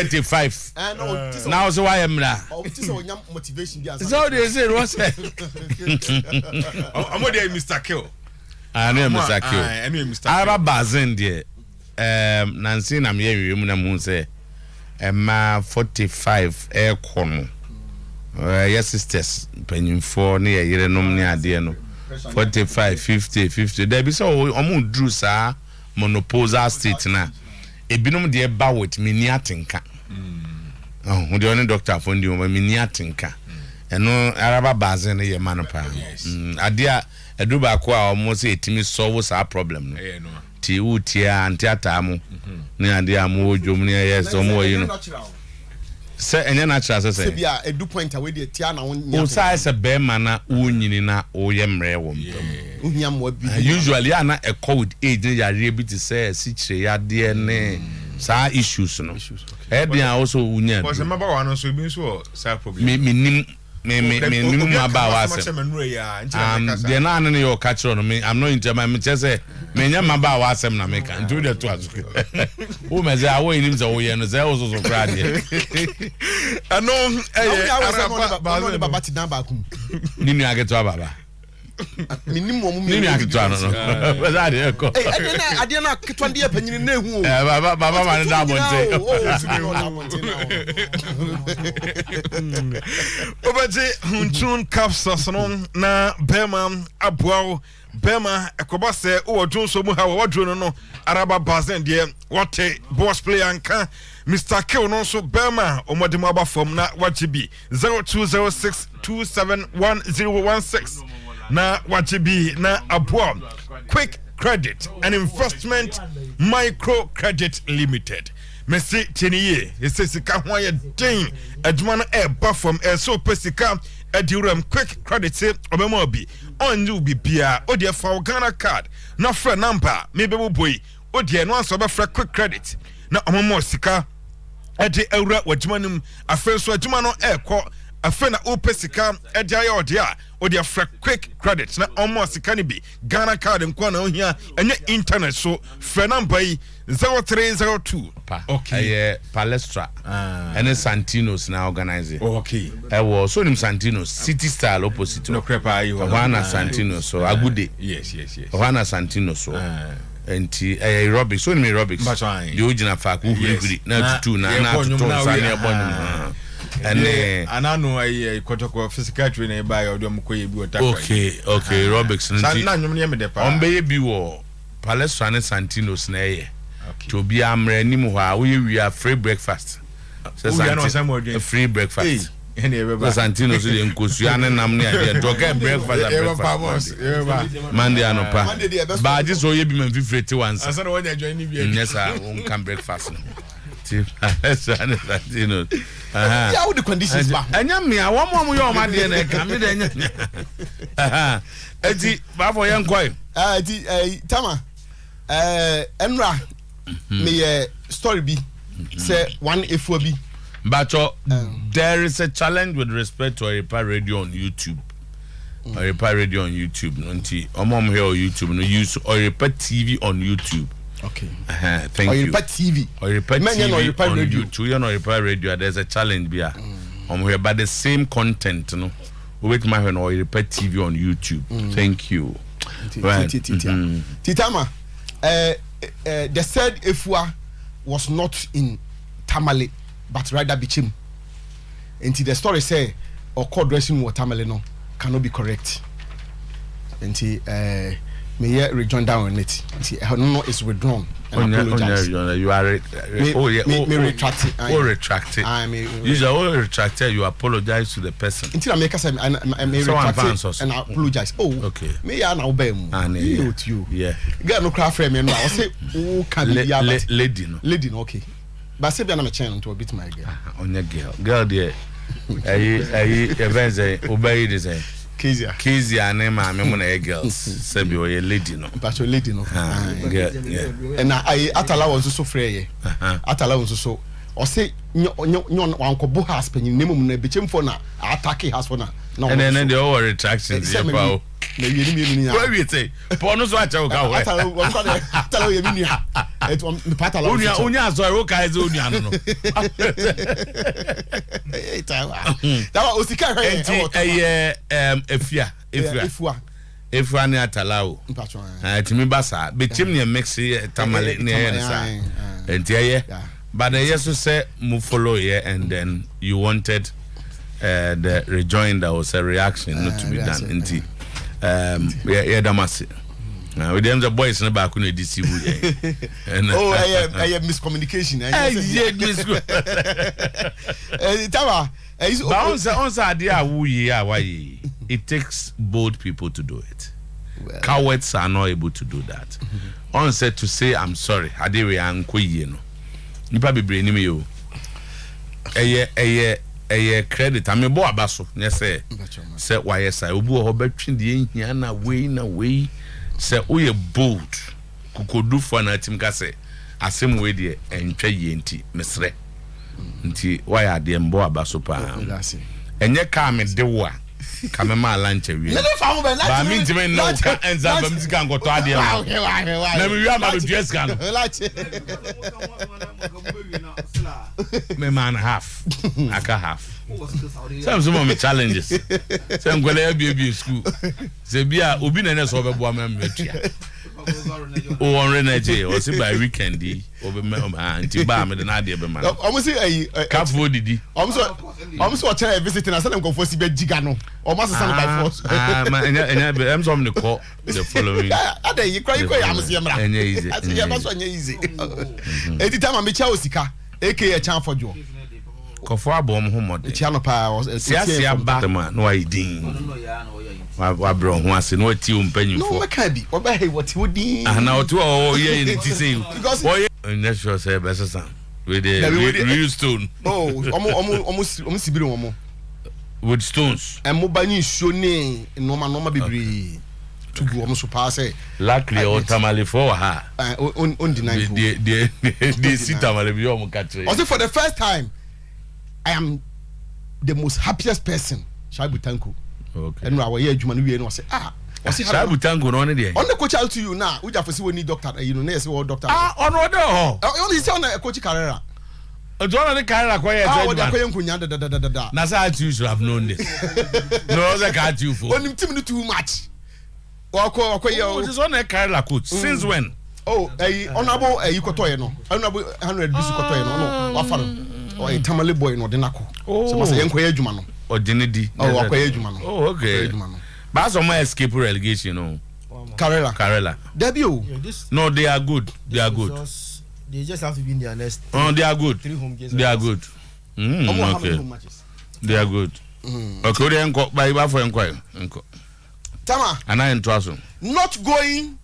35 now so why am na motivation so they say what's that I'm there Mr. Kill I know Mr. Kill Araba Bazen there Nancy na me wiem na mu say ma 45 air kono yes sisters penyimfo ne yere nom ne ade no 45 50 there be so omo dru sa monopousal state na ebinom de ba with me ni atenka oh the only doctor for ndi me ni atenka eno Araba Bazen ye man pa ade a eduba ko a omo say etimi solve sa problem no ti utia antiata mu ni ade amu ojom ni yes omo yi no se enye natural se bia edu point away dey tia na won o sai se be mana wonyini na oye mre wo mpam ohia mo bi usually ana a code age ya rebi to say si kire ya de ne sa issues no e dia also unya because remember one so bi so sa problem me maba wase de na ane yo catch on me I'm not into my say me nya maba wase na me kan do the to azuke o me say awo nim say o ye no say o so kra de ano Araba baba ti dan ba kum ni ni ageto baba minim mo ni ni ageto no but that dey ko ade na ketwa de panyin na ehu o baba man da bonte Obaje huntun capsules no na Bema aboa Bema ekoba se o dun so mu ha wo dun no Araba Bazen de what boss player anka Mr. Kill no so Bema omodem aba form na wachibi 0206271016 na wachibi na aboa quick credit and investment micro credit limited Messi Teniye sika ho ye den adwuma no e ba from so pesika adiuram quick credit obema bi onyu bibia odi fa Ghana card na fra number me be boy odi no anso be fra quick credit na omomo sika edi awura wadwuma num afa so adwuma no e kɔ afa na opesika edi aye odi a odi fra quick credit na omo sika ni bi Ghana card nko na ohia enye internet so fra number yi 0302 okay Palestra and Santinos now organize okay was so nim Santinos City Style opposite no crepa you Havana Santinos so agude yes Havana Santinos so enti aerobics so nim aerobics the original fact who na to na to sane abon and anano ai kotoko physical training by odom koye bi otaka okay aerobics nti na nyom ne me de pa ombe bi wo Palestra and Santinos na ye to be amre ni mu ha we are free breakfast so free breakfast Santino so de nkosu ane nam ne ade to get breakfast and breakfast Monday anopa ba ji so ye bi man fifrete once asa na wonya join ni bi yes won can breakfast tip Santino yeah all the conditions ba anya me a wo mo yo ma de na ka me de nya eti ba for yen kwai tama enra me story bi say one efu bi but there is a challenge with respect to Oyerepa Radio on YouTube. Oyerepa Radio on YouTube nti omom here on YouTube no use Oyerepa TV on YouTube. Okay. Thank you. Oyerepa TV. Oyerepa TV on YouTube. You know Oyerepa Radio there's a challenge here. Here but the same content no. We wait my on Oyerepa TV on YouTube. Thank you. Titama the said Efua was not in Tamale but rather Bichim. And the story say or called dressing water Tamale no cannot be correct. And may rejoin down on it. No is withdrawn. And apologize. You are retract it. Retract it. You retract it. You apologize to the person. Until I make us I may retract it and I apologize. Oh, okay. May I now obey you? Yeah. Get no craft frame. I say, oh, can lady no. Okay. But say I'm a channel to a bit my girl. On your girl, dear. Events obey this. Kezia name my girls. Say be a lady no. But your lady no. And I Atala was also free. Atala was also. Or say nyon wanko bo has pen name na bechem for na attack has for na. And then the over retractions. Na we say. Pono so acha o ka we. Atala ye mini. It was the part alone. Unya sorry, okay, is unya no. That was Osika. If you are near Talao, to me, Bassa, but Chimney makes tamale near the side. And but the yes to say move follow here, and then you wanted the rejoinder was a reaction not to be done. Indeed, Damasi. With them, the boys in the back on the DC. Oh, I have miscommunication. It takes bold people to do it. Well, cowards are not able to do that. On said to say I'm sorry. Adewe anko ye no. Nipa bebre ni me yo. Eye credit am bo abaso. Ne say why say obu ho betwe de hia na we say we bold. Kukodu for na tim ka say asem we de entwa ye nti mesre. Nti why ade mbo abaso pa. Enye ka me de wo a Kamema lunch we. Ba mi ntime no ka enza ba mi sika ngoto ade ma. Na mi wi ma be dress kan. Me man half. Aka half. Some me challenges. Some go le be school. Se bia obi na ne so be bo am metua. O on reneje o si by weekend di o be anti ba me na ade be man. Almost say Kafo didi. Almost watch a visiting and go for sibe giga no. O ma sesa by force. Enya em some the call the following. Ade you cry am say mra. Enya easy. Enya ba so enya easy. Edi time am cha osika aka chan fojo. Kofo abom homode. Echi anopa sia ba no ai din. Wa bro ho ase no ati umpanyimfo. No meka bi. Oba hey what you din. Na otu o ye ni ti say. Because let's sure say best sound. With the real stone. Oh, almost sibiri omo. With stones. And mobile show ne normal bebre. To go almost pass say. Luckily or tamale for her. On deny. The sit tamale bi omo catch. Also for the first time I am the most happiest person. Shaibu Tanko. Okay. And our year Juma no say Shaibu Tanko no ne there. On the coach out to you now. We just for see we need doctor. You know, say what doctor. On what only say on a coach career. John the career quiet. Na say you should have known this. No, I got you for. On him too much. This one a career coach. Since when? Oh, honorable Ikotoye no. Honorable 100 bisu Kotoye no. Wafaro. Oh, a Tamale boy no denako. So say enkoye adwuma no. Odinidi. Oh, akoye adwuma no. Oh, okay. But some escape relegation no. Karela. Debut. No, they are good. They are good. They just have to be in their next. Oh, they are good. 3 home games. They are good. Okay. They are good. Okay, they enko by for enko. Tama. And I entwaso. Not going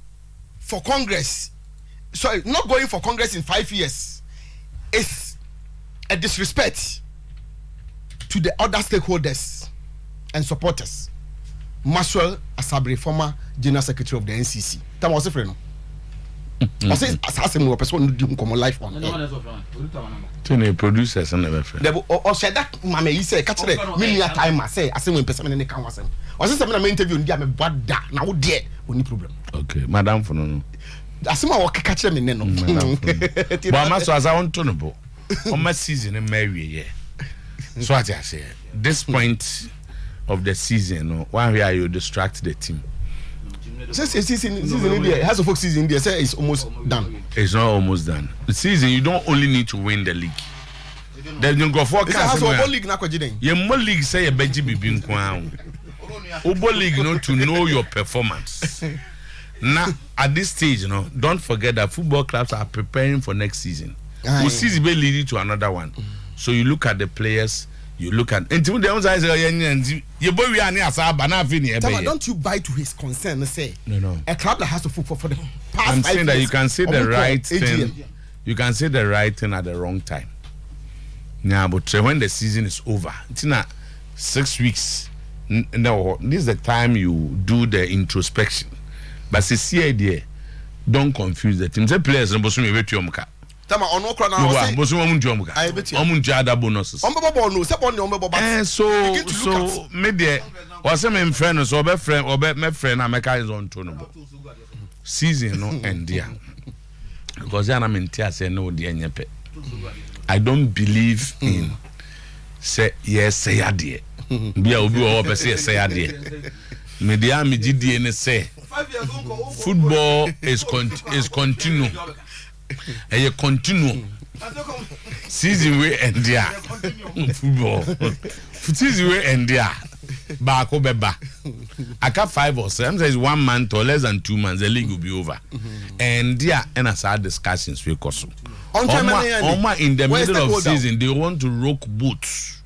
for Congress. Sorry, not going for Congress in 5 years is a disrespect to the other stakeholders and supporters. Maxwell Asabri, former General Secretary of the NCC. Tama was friend. I say assassin we person do come life on. Tene producers and never friend. O said that mama you say catch the me time say assassin we person ne kan wasem. O say me na me interview ndi am bad da na wo there oni problem. Okay, madam for no. Asema wo catch me ne no. But am so as I want to know. On my season in Mary, so I say this point of the season, why are you distract the team? Season India has a full season India say it's almost done. It's not almost done. The season you don't only need to win the league. Then you go for league na kwajiden. Your more league say a beji bibi nkwa. Obo league to know your performance. Now at this stage, don't forget that football clubs are preparing for next season. Will season be leading to another one. So you look at the players, you look at until the ones you boy we are near Asaba na fini. Don't you buy to his concern and say no. A club that has to football for the past I'm 5 saying years, that you can say the right thing. You can say the right thing at the wrong time. Now, but when the season is over, it's not 6 weeks. No, this is the time you do the introspection. But see idea, don't confuse the team. The players no bosu me wetu omka. Tama ono kra na o bosu omunju omka. Omunju ada bonuses. Ombebo no, se bon no ombebo ba. So me there was me friend so be friend or be me friend na make is on to no. Season no end there. because I'm in tears say no the enyepe. I don't believe in say yes say adie. Be obi o person say adie. Media me gidi ne say football is continue. A continue. Season we end there. Football. Season we end there. Back over back. I got 5 or 7. Sometimes 1 month or less than 2 months, the league will be over. And there, and as our discussions we cause. In the middle of season, they want to rock boots.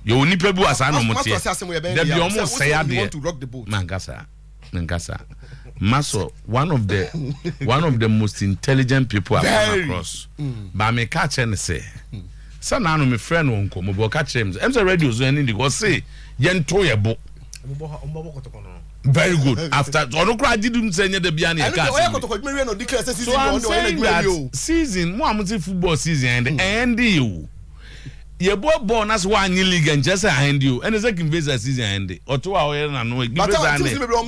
You only people as I know. They be almost say they want to rock the boat. Mankasa. Maso, one of the most intelligent people I've come across. But me catch and say, "Son, now my friend won't come. But catch him. I'm the radio so any go say, yen to your book." Very good. After Onokra didn't say the biani. So I'm saying that season, one football season, and you. Your boy born as one league and just hand you, and the second visit season end. Or 2 hours and no, but I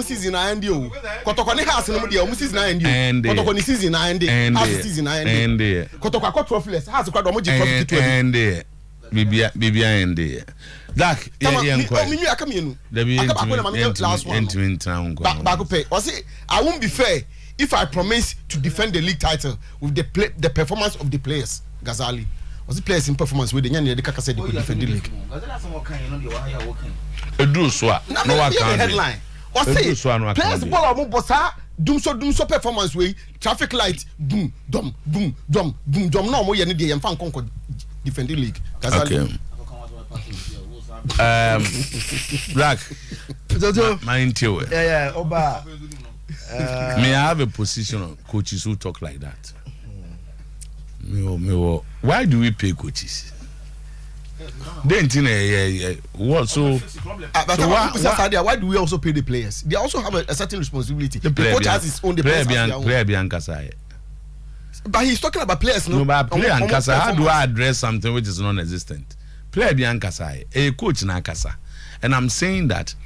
season I end you. Kotokoni has no idea, season I end you. And Kotokoni season I end it. Season I end it. Kotokako trophless has a quite almost and there. Bibi and there. That I come in. The last one. Back was it? I won't be fair if I promise to defend the league title with the performance of the players. Ghazali. Was the players in performance with the Kaka said they could defend the league? Do so. No headline. Or say players ball bossa doom so performance way traffic light boom dum boom dum boom dum no more any day and fan conquer defend the league. Okay. Black. My interior. Yeah, Oba. May I have a position on coaches who talk like that? Why do we pay coaches? What so? Why do we also pay the players? They also have a certain responsibility. The coach has his own. But he's talking about players. No, but player and Kasa. How do I address something which is non-existent? Player behind Kasa, a coach na Kasa, and I'm saying that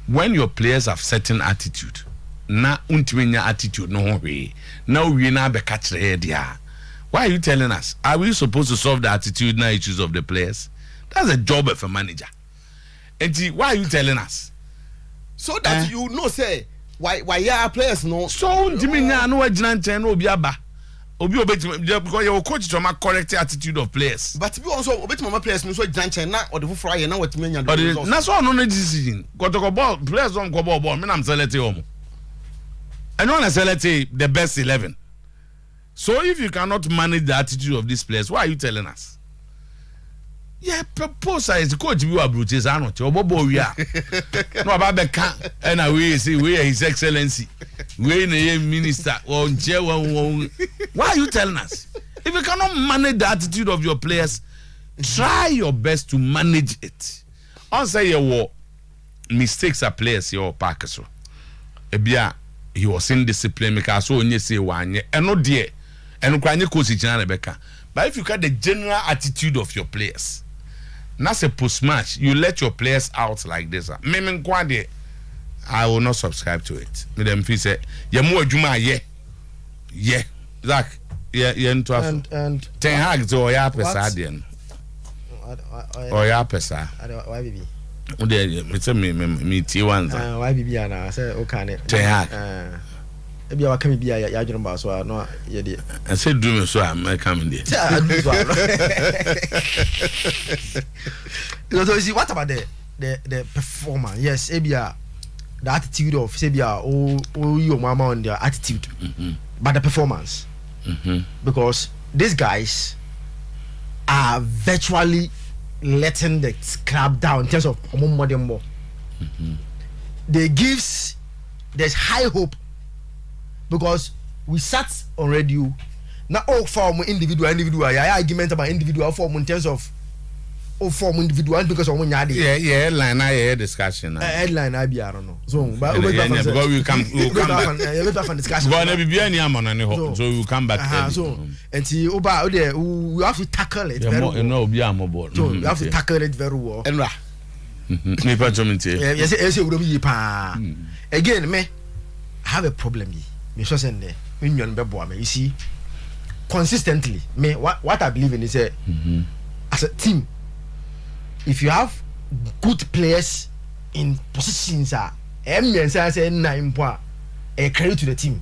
when your players have certain attitude, na untiwenya attitude no way. Now we na be catch the idea. Why are you telling us? Are we supposed to solve the attitudinal issues of the players? That's a job of a manager. And why are you telling us? So that you know, say, why are players no? So, Dimina, no, Obiaba. Because your coach to my correct attitude of players. But we also obey my players, no, so Janchena or the Friday, now what mean? That's all no decision. Got to go ball, players don't go ball, I'm selecting home. I don't select the best 11. So if you cannot manage the attitude of these players, why are you telling us? Yeah, proposal is coach you are brutes are not your bobo we are. No about the can and we say we are his excellency. We a minister or chair. Why are you telling us? If you cannot manage the attitude of your players, try your best to manage it. I'll say your mistakes are players your park so. Ebia he was indisciplined because so only say one and no dear. And Rebecca. But if you got the general attitude of your players, that's a post match, you let your players out like this. I will not subscribe to it. Me them feel say, more Juma, yeah. Zach, and Ten Hag to Oya Pesadian. Oya Pesa. Why baby? It's a me T1. Why baby? I said, okay. Ten Hag. Ebi awa kami biya ya adwene ba so a no ye de. I said do me so am coming there. So see what about the performance? Yes, ebia the attitude of sebia you mama on their attitude. But the performance. Because these guys are virtually letting the crowd down in terms of modern ball. They gives there's high hope. Because we sat on radio, not all form individual. I argument about individual form in terms of all form individual because of one yadi. Yeah, headline I discussion. Headline I don't know. So, but because we come back on discussion. So we come back. So and see over there we have to tackle it very well. No, be am board. So we have to tackle it very well. Enra. Me patromite. Yes, we be pa. Again, me I have a problem. Me so send there. You see, consistently, me what I believe in is as a team, if you have good players in positions say 9 point, a credit to the team.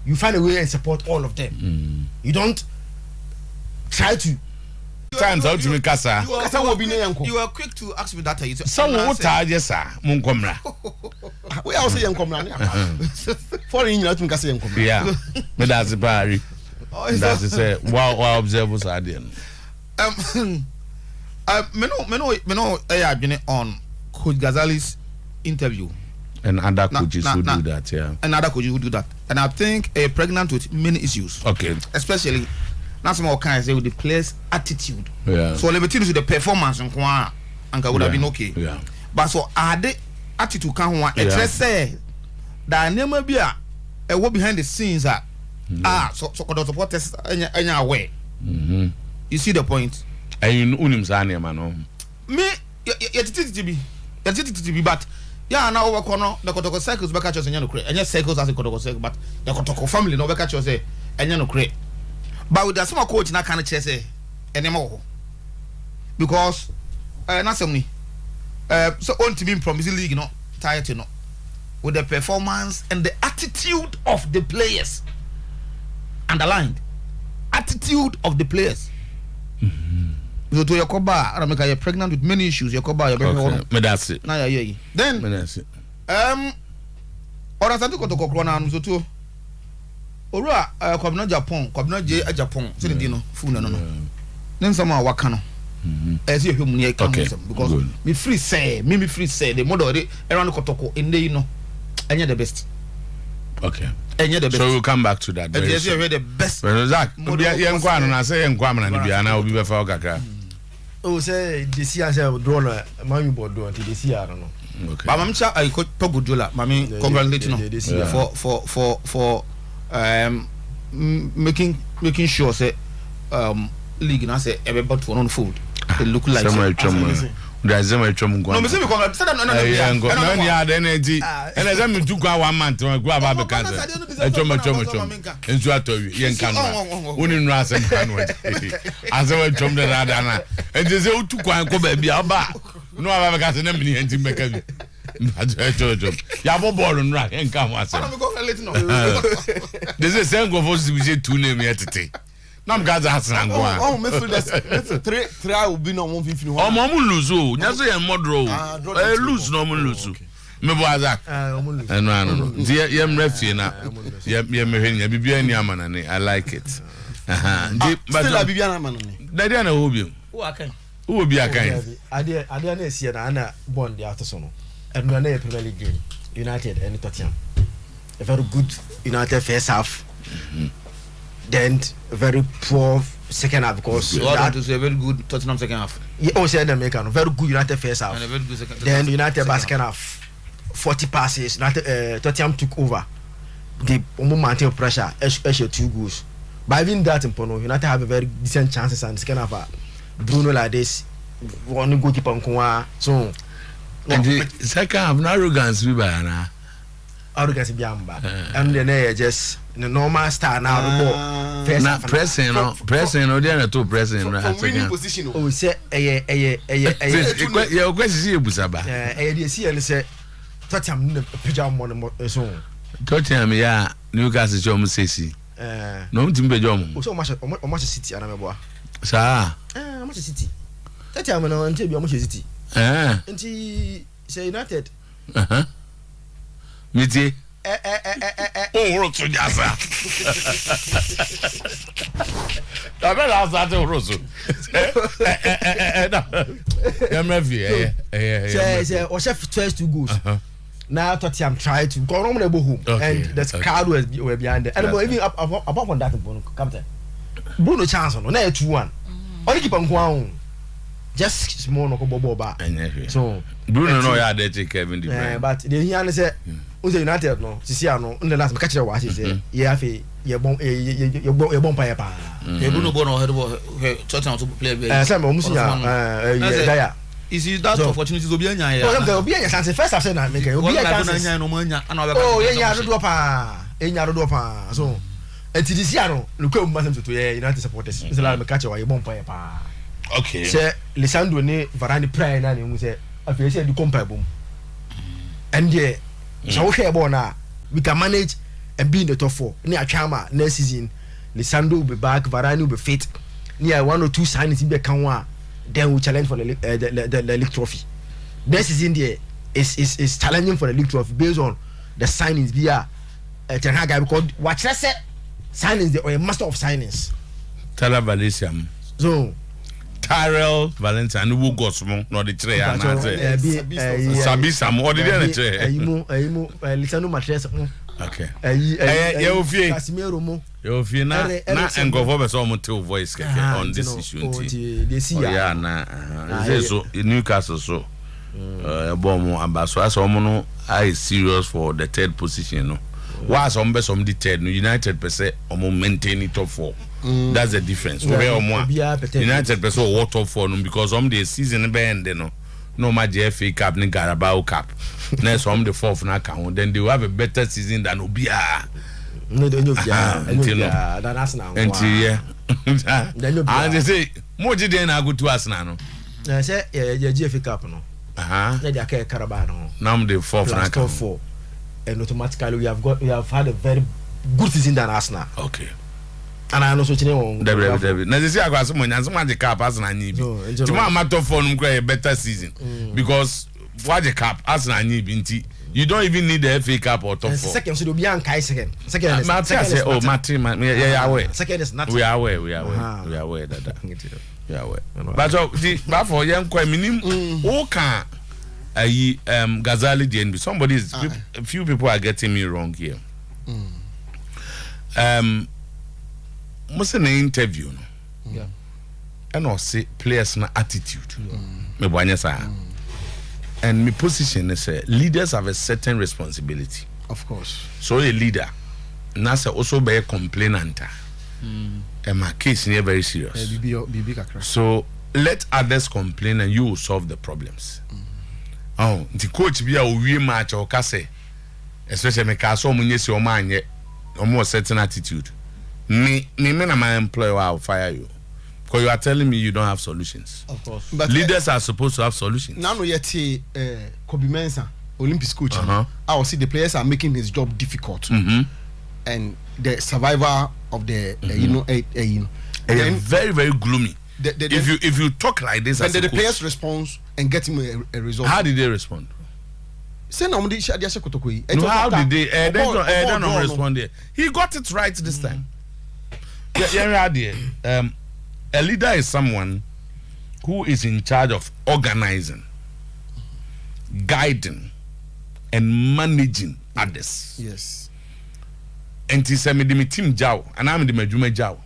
You find a way and support all of them. You don't try to. Times out to me, Kasa. You are quick to ask me that. So what are you, sir? Munkomra. We are also young comrade. Foreign, you know, to Kasa young comrade. Yeah, but that's the party. That's to say, wow, observers are there. Meno, I have been on Coach Ghazali's interview. And other coaches who do that, yeah. And other coaches who do that. And I think pregnant with many issues. Okay. Especially, not some kinds with the players' attitude. Yeah. So, let me tell you the performance and would have been okay. Yeah. But so, are the attitude can one? Let's say that never be a what behind the scenes so the supporters any way. You see the point? And you unim sani man. Me, to be, but. Yeah, now over corner the Kotoko cycles back at us and you create. And yes, cycles as a Kotoko cycle, but the Kotoko family no back at us and you create. But with the small coach, not kind of chess anymore. Because not so many. So on to be from the league, tired, with the performance and the attitude of the players. Underlined. Attitude of the players. So to your coba, you're pregnant with many issues. Your coba, you're very that's it. Now yeah. Then that's it. Or as I took to Corona, so too. Ora, Kobna Japan, Kobna J Japan, Dino, Funa no. Then somehow Wakano. As you near because me free say, the model around Kotoko in the and you're the best. Okay. And you're the best. So we'll come back to that. And yes, you're the best. Well, Zach, young Kwan, and I say young Kwaman and Biana will be before Kaka. Oh, say this year, I draw a money board do until this year, I don't know. Okay. But I'm sure I could Pogudula, Mammy, congratulations for making sure say league and I say everybody for on food. They look like there's so much no, no, yeah, the energy. And as I'm to go 1 month to go about cancer. And so I told you, young can wouldn't rise and as I went from the Radana. And there's a 2 go baby. No, I have got an empty and to make a Yabo ball and rack and come once. There's a single voice we say 2 names yet today. Nam Gaza Hassan. Oh, Mr. 3 will be no 150. Oh, Mamu Luzu, Nazi and Modro. Lose no Luzu. Mebaza. And no, dear Yam Refina. Yam Bibian Yaman, I like it. But I Bibian. Diana will be. Who will be a kind? I didn't see Anna Bond the Artisono. And we're near Premier League game. United and Tottenham. A very good United first half. Then very poor second half because that is a very good Tottenham second half. Yeah, also American very good United first half. And a very good second. Then United second half, 40 passes. Tottenham took over. The mountain of pressure, 2 goals. But even that in Pono, United have a very decent chances and second half. Bruno like this, one goalkeeper Nkwa. So, and the second half, arrogance be by now. Arrogance be amba, and then just the normal star now. Not pressing, or the other 2 pressing. Winning position. Oh, say your question is Busaba. See, and say Tottenham pajama so. Tottenham, yeah, Newcastle, Jom Sissy. No, Timber Jom. So much city, and I'm a Sir, much city. Tottenham and tell you how much city. And she say United. Miti. Oh, Rosso Jasa. I better ask that to Rosso. I'm ready. Say, or chef tries to go. Now Tottenham try to go on the home, and the crowd were behind it. And even apart from that, Captain Bruno chance on 2-1. Only keep on going. Just small no boba. So Bruno no ya dey take Kevin De Bruyne. But the here say Uze United no sisi ano in the last catch what he say yeah fe ye bon pa pa. Bruno Bono head Tottenham to play very. Say mo musu ya is that opportunity to be anya ya. No be anya chance first I say na make obi anya no anya. Oh yeah do pa. Enya do pa. So and this year no look must to United supporters so la me catch why you bomb pa okay say Lisandro ne Varane prayer na ne say afei say do compare bom and there so we share ball na we can manage and be in the top 4 ne Acheampong next season Lisandro will be back Varane will be fit near 1 or 2 signings be can one then we challenge for the league trophy next season there is challenging for the league trophy based on the signings via Ten Hag guy because watch let's say signings they are master of signings Tala Valencia so Tyrell Valencia and who got some no the tray and Sabi Sam what did they tray ayimu Lisandro Matres okay you feel Casemiro mo you feel na engofo be so mo tell voice keke on this issue they see yeah na so Newcastle so bomo abaso as omo no I serious for the third position no why some be some the third no United per se omo maintain it top 4 that's the difference where omo United per se or top 4 no because the season be end no ma FA Cup ni Carabao Cup next the 4th na count then they will have a better season than Obia no that's now yeah and they say mo jide na go to Arsenal no say FA Cup no they are Carabao no now the 4th na count 4 and automatically we have had a very good season than Arsenal okay and I know so chine David na say akwa so mo nyanso ma the cup Arsenal ni bi tuma amato for no a better season because what the cup Arsenal ni bi nti you don't even need the FA Cup or top 4 second so do be an kai second is yeah aware second is not we are aware that we are aware but the but for young kwa minim who can Ghazali DNB somebody is a few people are getting me wrong here most in the interview no and I say players na attitude me boanya sa and my position is leaders have a certain responsibility of course so a leader nasa also be a complainant and my case is very serious so let others complain and you will solve the problems oh the coach be a we match or kase especially me ka so munye si o ma anye o more certain attitude me na my employer I'll fire you because you are telling me you don't have solutions. Of course. But leaders are supposed to have solutions. Now yet Kobe Mensah Olympics coach I will see the players are making his job difficult and the survivor of the very very gloomy. If you talk like this and the players respond and get him a result. How did they respond? Say no, how did they? They don't respond there. He got it right this time. A leader is someone who is in charge of organizing, guiding, and managing others. Yes. And he said, "Me team jaw, and I'm the mejume jaw."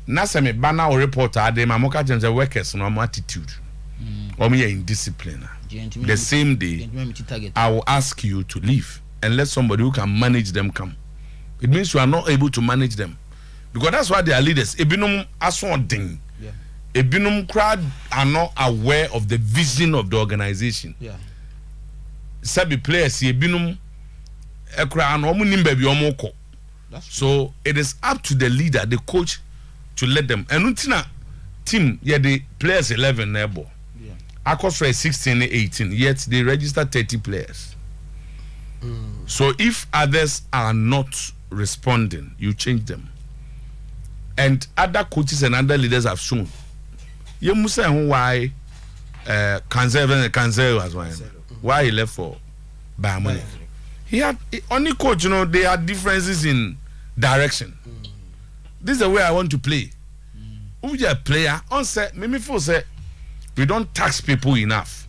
Na se me bana or reporter ade ma moka change workers no attitude. Or me indiscipline. The same day, I will ask you to leave and let somebody who can manage them come. It means you are not able to manage them. Because that's why they are leaders. Ebinum aswanding. Ebinum crowd are not aware of the vision of the organization. Sabi players, ebinum ekra no munim baby omoko. So it is up to the leader, the coach, to let them. And untina team, the players 11 nebo. Across for 16 18, yet they register 30 players. So if others are not responding, you change them. And other coaches and other leaders have shown. You must say why Cancelo was why he left for Bayern Munich. He had only coach, they had differences in direction. This is the way I want to play. Who is a player? On say, Mimi for say, we don't tax people enough.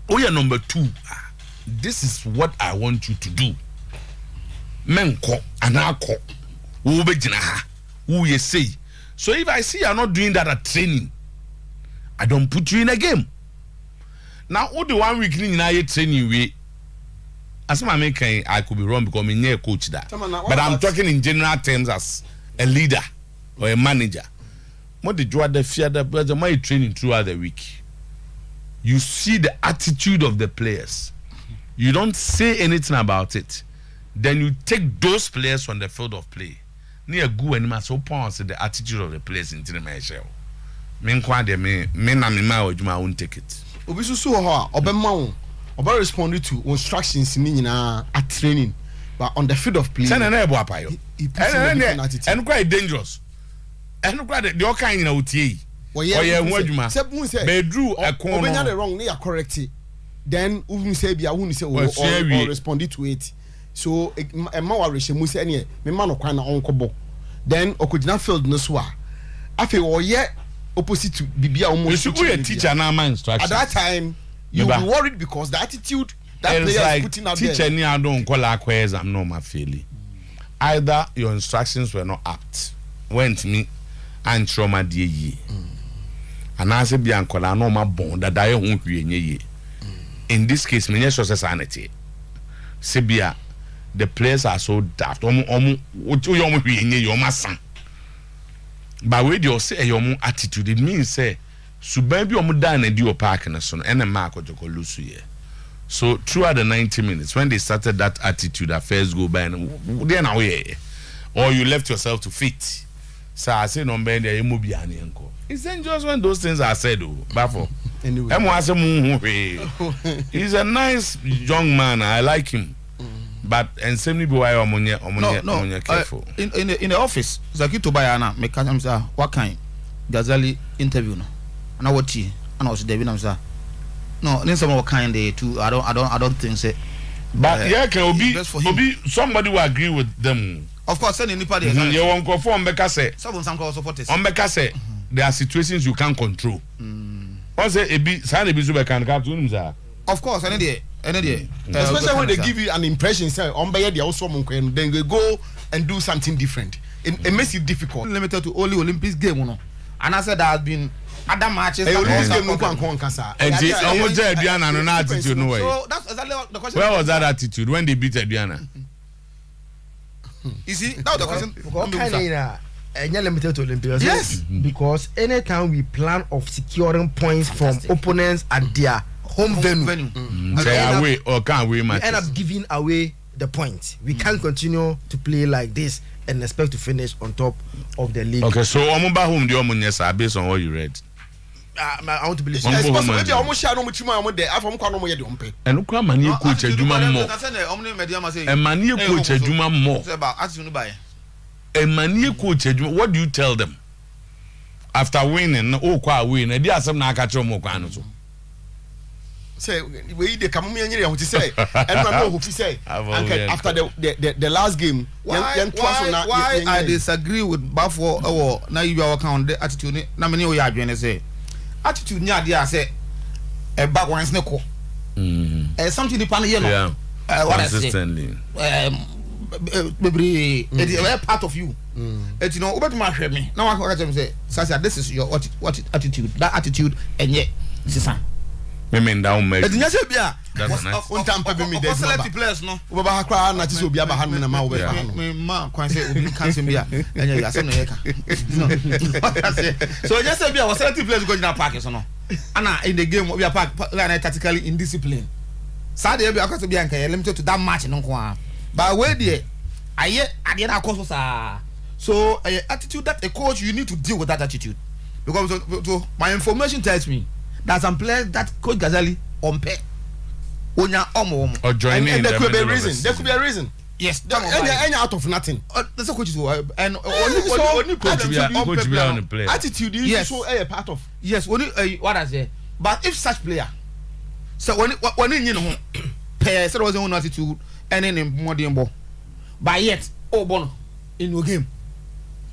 Oh yeah, number 2. This is what I want you to do. Menko anako. Who you say. So if I see you're not doing that at training, I don't put you in a game. Now, all the 1 week in a training way, as I could be wrong because I'm a coach that. But I'm talking in general terms as a leader or a manager. What did you have the fear that my training throughout the week? You see the attitude of the players. You don't say anything about it. then you take those players on the field of play. Near go and must oppose the attitude of the players in the match. Meanwhile, me na me ma ojuma won't take it. Obi so ho obema oba respond to instructions ni nyina at training, but on the field of play. Say na e bo apayo. And quite dangerous. And quite the all kind na utie. Oye hu adwuma. Bedru akon. Obenya the wrong na correct it. Then who say bia who say or respond to it. So ma wa rehye mu say ne me ma no kwan na onkobo. Then okogina field no so a afi oye opposite to bibia almost. You should be a teacher now, man. Instructions. At that time, you will be worried because the attitude that player like is putting out teacher there. Teacher, I don't call our exam. No, my feeling. Either your instructions were not apt, went me and trauma ye. And I said, Bianco, I know my bond that I won't be ye. In this case, me just was sanity. Sebia, the players are so daft. What you be in your master. But when you say your own attitude, it means say, so baby, I'm done and do a park and a son and a mark of the lose here. So throughout the 90 minutes, when they started that attitude, affairs go by and then away, or you left yourself to fit. So I say no man, there you be an uncle. It's dangerous when those things are said. But for anyway, he's a nice young man. I like him. But and same boy no, careful. In the office, Zakito Bayana, me can say what kind Gazali interview no. And I watch and I was David Namsa. No, then some what kind they too. I don't think say. But yeah, can be somebody will agree with them. Of course, send anybody. You won't go for Mbeka say. Some call supporters. Mbeka say there are situations you can't control. Once say e be say e be so can captain. Of course, any day. Especially when they give you an impression, say, they also then they go and do something different. It makes it difficult. Limited to only Olympics game, and I said there has been other matches. Olympics game no attitude no way. So that's exactly the question. Where was that attitude when they beat Adriana? You see, that was the question. Limited to Olympics. Yes, because anytime we plan of securing points from opponents at their home venue. Away or can't we match? End up giving away the points. We can't continue to play like this and expect to finish on top of the league. Okay, so Omuba home the Omunyesa based on what you read. I want to believe. Maybe almost share no much there. I from Kwano Moye Dompe. And look, mani coach Juma more. And mani coach Juma more. About attitude by. And mani coach Juma. What do you tell them after winning? Oh, quite win. And there are some nakacho mo kwano. Say we the come here to say and know who say after the last game why I disagree with Bafo or now you are account the attitude na me we adwene say attitude nya dia say e back once ne ko something the pan here no what I say baby it is a part of you it you know obetuma hwe me na wa ka say Sasa this is your what attitude that attitude enye sisa me down me. Etinya se bia. Untampa be me dey. Select players no. Oba ha kra na ti se obi aba ha no na ma oba ha no. Me ma kwan say obi kan se bia. Enya ya se no ye ka. So just say bia was select players go in park so no. Ana in the game we are park na tactically indiscipline. Sa dey bia akose bia nkan limited to that match no kwa. But where there aye ade na akoso sa. So attitude that a coach you need to deal with that attitude. Because so my information tells me that some players that Coach Ghazali umpe onya omo or joining and there could be a reason. There could be a reason. Yes, any out of nothing. That's a coach and only coach be on the player. Attitude is so a part of. Yes, only what I say. But if such player, so when you know, pair so was own attitude and then more than ball. But yet, bono in your game.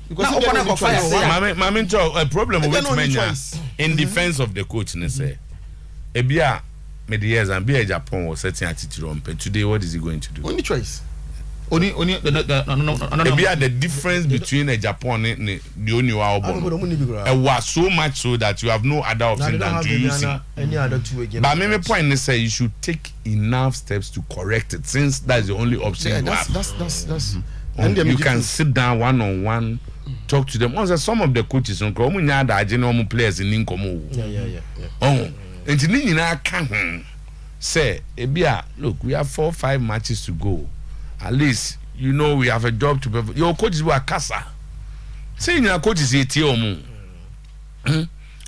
Because a problem with men in defense of the coach say ebia me the years and be Japan was setting attitude on today what is he going to do? Only choice. Only ebia the difference between a Japan and the only was so much so that you have no other option than to use any other two again. But my point is say you should take enough steps to correct it since that's the only option you have. That's and you can sit down one-on-one, talk to them. Also, some of the coaches on players in Incomo. Oh, and you say, look, we have 4 or 5 matches to go. at least you know we have a job to perform. Your coaches were casa. Saying your coaches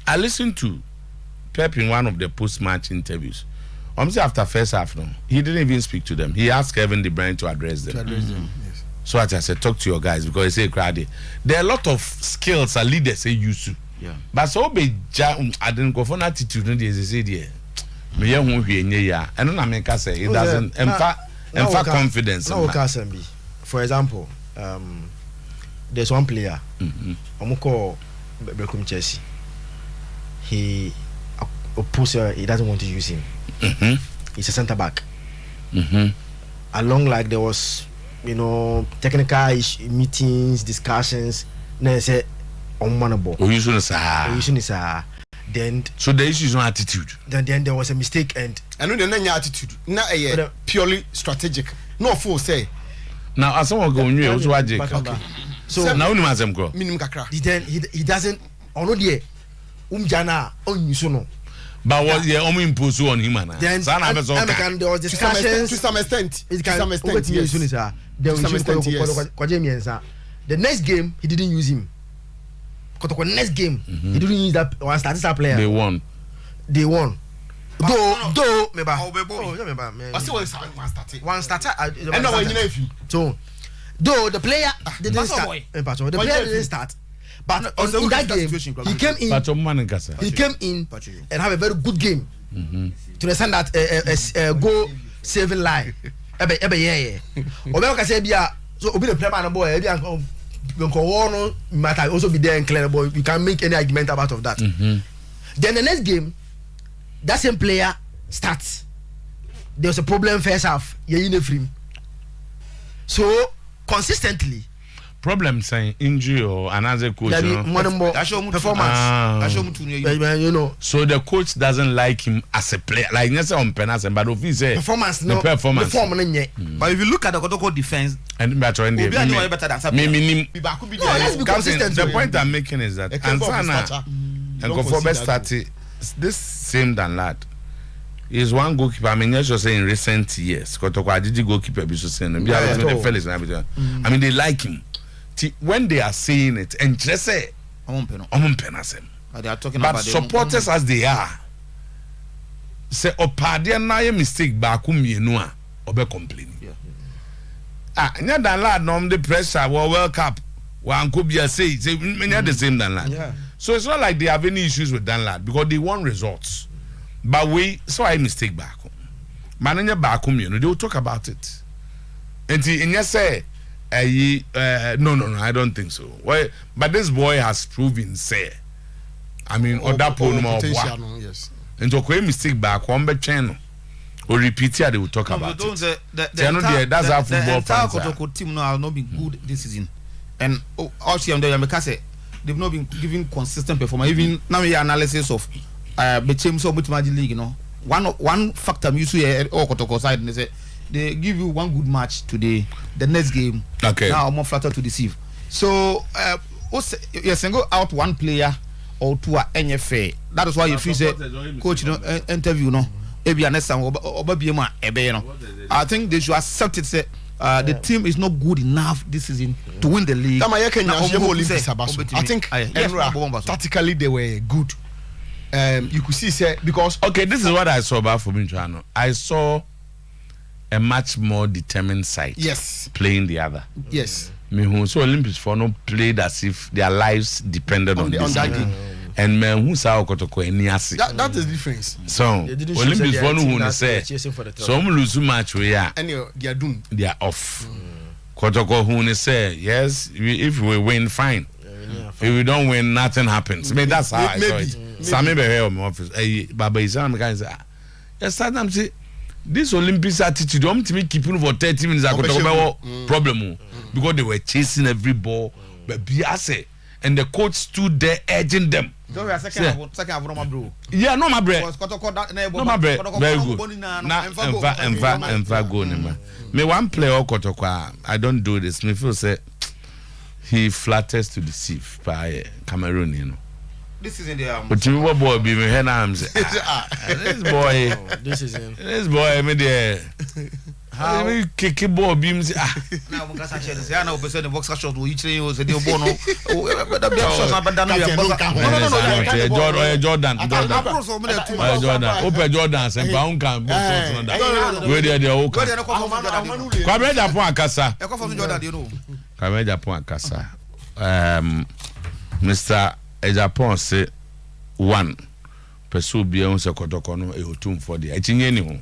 I listened to Pep in one of the post-match interviews. After first half, no, he didn't even speak to them. He asked Kevin De Bruyne to address them. Yes. So I said, talk to your guys because they say, "Crowdy, there are a lot of skills a leader say use to." Yeah. But so be I didn't go for attitude. They say, "Yeah, me young yeah." And then I make us say it doesn't. In fact, confidence. No, for example, there's one player. Omoko Beckham Chelsea. He opposer. He doesn't want to use him. He's a centre back. Along like there was, technical meetings, discussions. Then say, unmanable. Then so the issue is no attitude. Then there was a mistake and know the attitude. Not purely strategic. No fool say. Now as someone go new, also okay. So now you must go. Minimum kakra. Then he doesn't. Already, Jana on you But what impose on him and then there was discussions to some extent. The next game he didn't use him. Next game he didn't use that one starter player. They won. Though one starter. So though the player didn't start. The player didn't start. But in that game, he came in and have a very good game to the stand that goal saving line. So obi the player boy, matter also be there and clear boy. You can make any argument about of that. Then the next game, that same player starts. There was a problem first half. So consistently. Problem saying injury or another coach. Performance. So the coach doesn't like him as a player. Like on penalty, but if he say performance, But if you look at the Kotoko defense, and better than let's be consistent. The point I'm making is that Ansana and go for best 30. This same than lad is one goalkeeper. I mean, just saying in recent years, Kotoko did goalkeeper be so saying. I mean, they like him. When they are saying it, and just say, they are talking but about supporters as they are, say, Opadia na ye mistake back yenua, obe complaining. Nya than lad, no, the pressure, World Cup, one could be a say, the same than lad. So it's not like they have any issues with Dan lad because they want results. But so I mistake back home. Mananya back home, they will talk about it. And you say, no, I don't think so. Well, but this boy has proven say. I mean, potential, yes. And to create mistake back home, but channel or repeat it, they will talk about it. That's how football fans are. The team now has not been good this season, and also they've not been giving consistent performance. Even now, we analysis of the team so much magic league. One factor you see at Kotoko side, and they say. They give you one good match today. The next game, now more flatter to deceive. So, you single out one player or two at NFA. That is why you feel say, coach, interview I think they should accept it. Say the team is not good enough this season to win the league. I think tactically they were good. You could see say because this is what I saw about Fubinchano. I saw a much more determined side. Yes. Playing the other. Yes. So Olympics for no played as if their lives depended on that game. And men who saw Kotoko Niasi. That is the difference. So Olympics for no one say some lose match we are. And they are doomed. They are off. Kotoko who say yes, if we win fine. If we don't win, nothing happens. I mean that's how I saw it. Sammy Behe my office. Baba Isam can say yes, Saddam say this Olympics attitude, I'm to me keeping for 30 minutes. I got problem because they were chasing every ball. But Biase and the coach stood there urging them. Yeah, no, my bread. No, my bread. Very good. Now, go. Me one player Kotoko. I don't do this. Me feel say he flatters to deceive by Cameroon. This is in the but you boy be me hand arms. This boy. This is him. This boy me there. Kiki ball beams. Now we got to say, I know the boxer shot will each say the bono. Jordan. Open Jordan and Pound can. Where they are. Come Japan Casa. Come Japan Casa. Mr. Ejapon say 1 pursue beyond Sokotokono a Otum for the Etienne.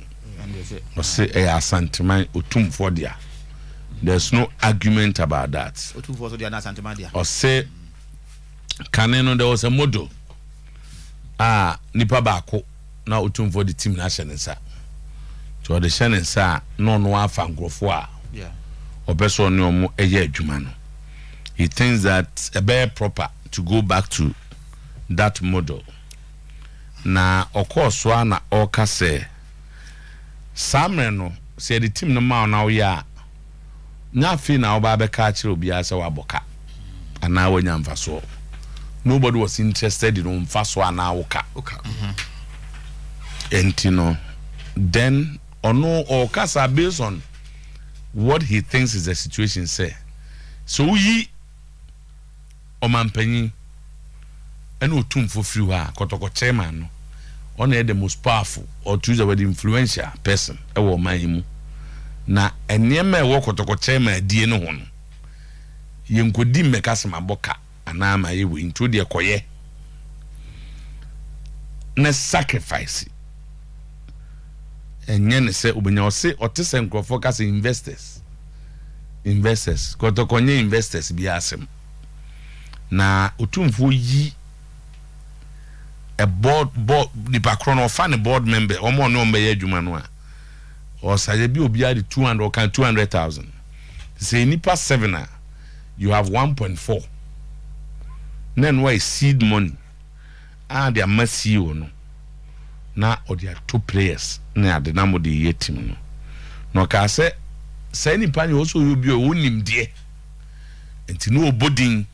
Or say a Sometymer Otuo-Acheampong. There's no argument about that. Or say Caneno there was a model. Nipa bako na Otuo-Acheampong the team national sa. So the Shannon sa no fan grofwa. Yeah. Or person no mo eye adwuma no. He thinks that a better proper to go back to that model. Na of course one na oka say Samreno say the team no ma na ya nya fi na oba be ka kire obi asa waboka ana wanya mfaso. Nobody was interested in mfaso ana woka. Entino then ono okasa based on what he thinks is the situation say. So yi Omampenyi and Otuo-Acheampong free ha kotoko chairman no on the most powerful or choose the influential person ewo man na enema ewo kotoko chairman die no hono yenkodi mmeka maboka ana ma yewo into the koye na sacrifice enye ne se obenya ose otese nkrofo ka se investors kotoko nye investors bi asem na Otuo-Acheampong yi a board the background of fan board member or more no be adwuma no a or say bi obi ade 200 or can 200,000 say nipa 7 you have 1.4 then why seed money and their mercy no na or their 2 players na the number the team no ka say nipa ni also you be onim de enti no obodin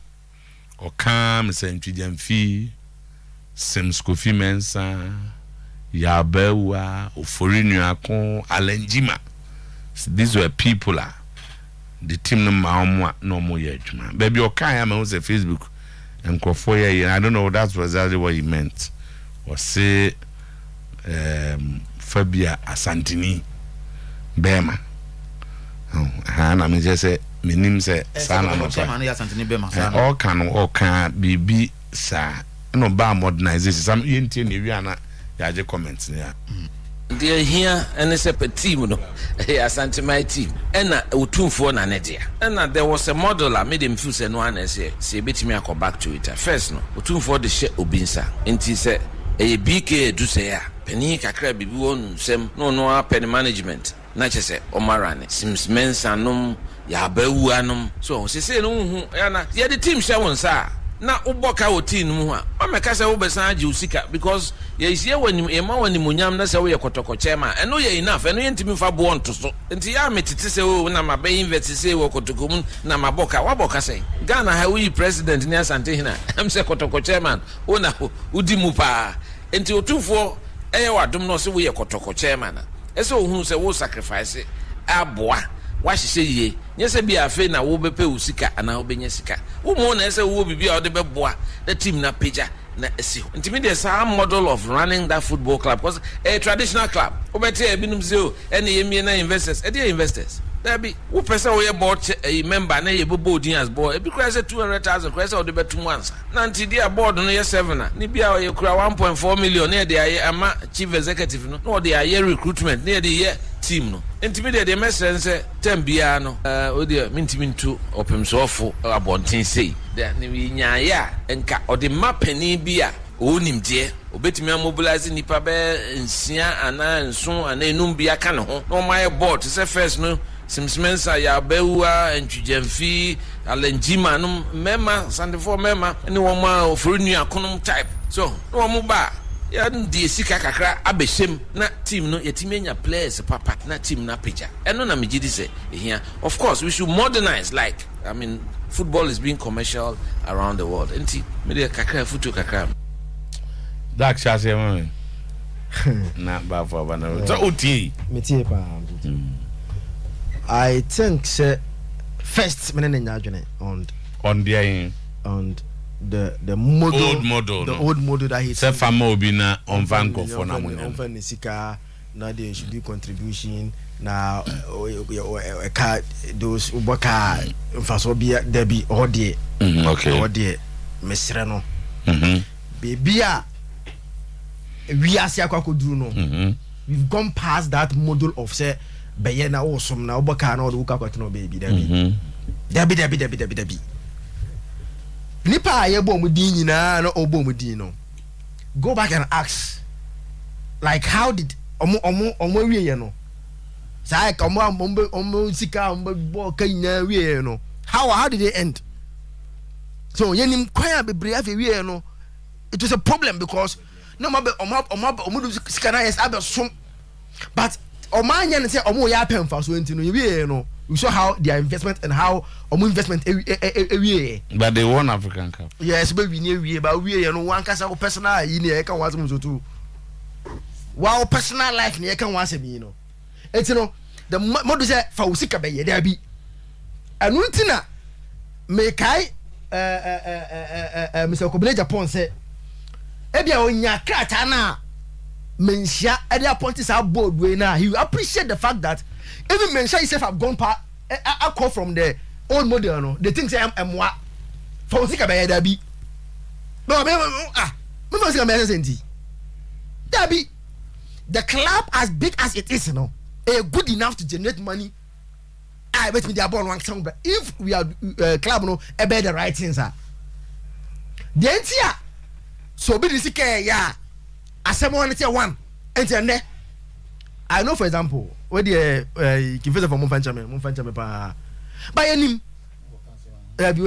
or come say ntwidamfi Sims Kofi Mensa Yabewa Oforinu Akon Alenjima. These were people the team no ma no more adwuma. Baby Okan am on Facebook and Kofoya I don't know that's exactly what he meant. Or say Fabia Asantini Bema. Na me just say me nim say sana no all can be sa no ba modernization some yenti na wi ana ya je comments ya they here and it's a team no Sometymer team and Otuo-Acheampong na nedia and there was a model I made him feel say no one say betimi akọ back to it first no Otuo-Acheampong de she obinsa enti say e BK do say ya pani kakra bibi wonu sem no pen management na chese omarane sims mensanom ya bawu anom so say no hu ya na ya the team share won sa na uboka oti no mu a o meka se wo besan age usika because ye ise wani ema wani munyam na se wo ye kotoko chema eno ye enough eno ye ntimi fa bo onto so enti ya metete se wo na mabe invest se wo kotoko mu na maboka waboka se Ghana ha we president ni asante hina am se kotoko chairman ona udi mu pa enti Otuo-Acheampong eye wadom no se wo ye kotoko chairman ese ohunu se wo sacrifice aboa wahye ye nyese bia afi na wo bepe usika ana wo benya sika wo mo na ese wo bibia wo de beboa the team na peja na esi ntimi de sa model of running that football club because a traditional club wo bete e binum se o ene ye na investors e dey investors there be wo pese wo ye board a member na ye bobo din as board e bi kura say 200,000 kura say wo de betum once na nti dia board no ye 7 na ni bia ye kura 1.4 million na de aye ama chief executive no na de aye recruitment na de ye team no intimidated the message say tembia no odi mintimintu opemsofo abonten sei da ni nyaaya enka odi mapani bia onimde obetimi mobilize nipa be nsia ana nso ana enum bia ka ne ho no my board say first no simsmensa ya bewa entwujamfi alenjima no mema sandefo mema ni wo ma ofurinu akonom type so no mo ba ya ndi sika kakra abeshem na team no yetimi anya players papa na team na picture eno na megidi say here of course we should modernize like I mean football is being commercial around the world enti me de kakra futu kakra dak chase man na ba for bana so oti metie pa I think first on the model, old model that he said famo bina on vanco for na nisika na they should do contribution na those ubaka mfasobia debi odie okay odie mesre no baby a we asia kwakoduru no we've gone past that model of say beye na osom na ubaka na odu kwakwat no baby debi nipa ayebo mu din nyina na obo mu din no go back and ask like how did omo wiye no say ka omo sika omo ka nyina wiye no how did they end? So yenim kwaya bebre afi wiye no it was a problem because no omo do sika na yes abesom but omanya ne say omo ya pemfa so enti no wiye no we saw how their investment and how investment but they won African Cup. Yes, but we knew but we no one can say personal you know can want to too. Wow, personal life near can want me, you know. It's you know the model say for usika be there be. And untina me kai Mr. Kobele Japan say ebia onya krata na mensia e dey appoint this board way now. He appreciate the fact that even mention himself have gone past I call from the old model no they think say I'm what for usika be there be. No me usika me senti. There be the club as big as it is, you know, good enough to generate money. I bet me they are born one song, but if we are club, no, about the right things are. The entire so be this yeah. As someone say one, and I know for example, where the give for Monfanchame pa. By any but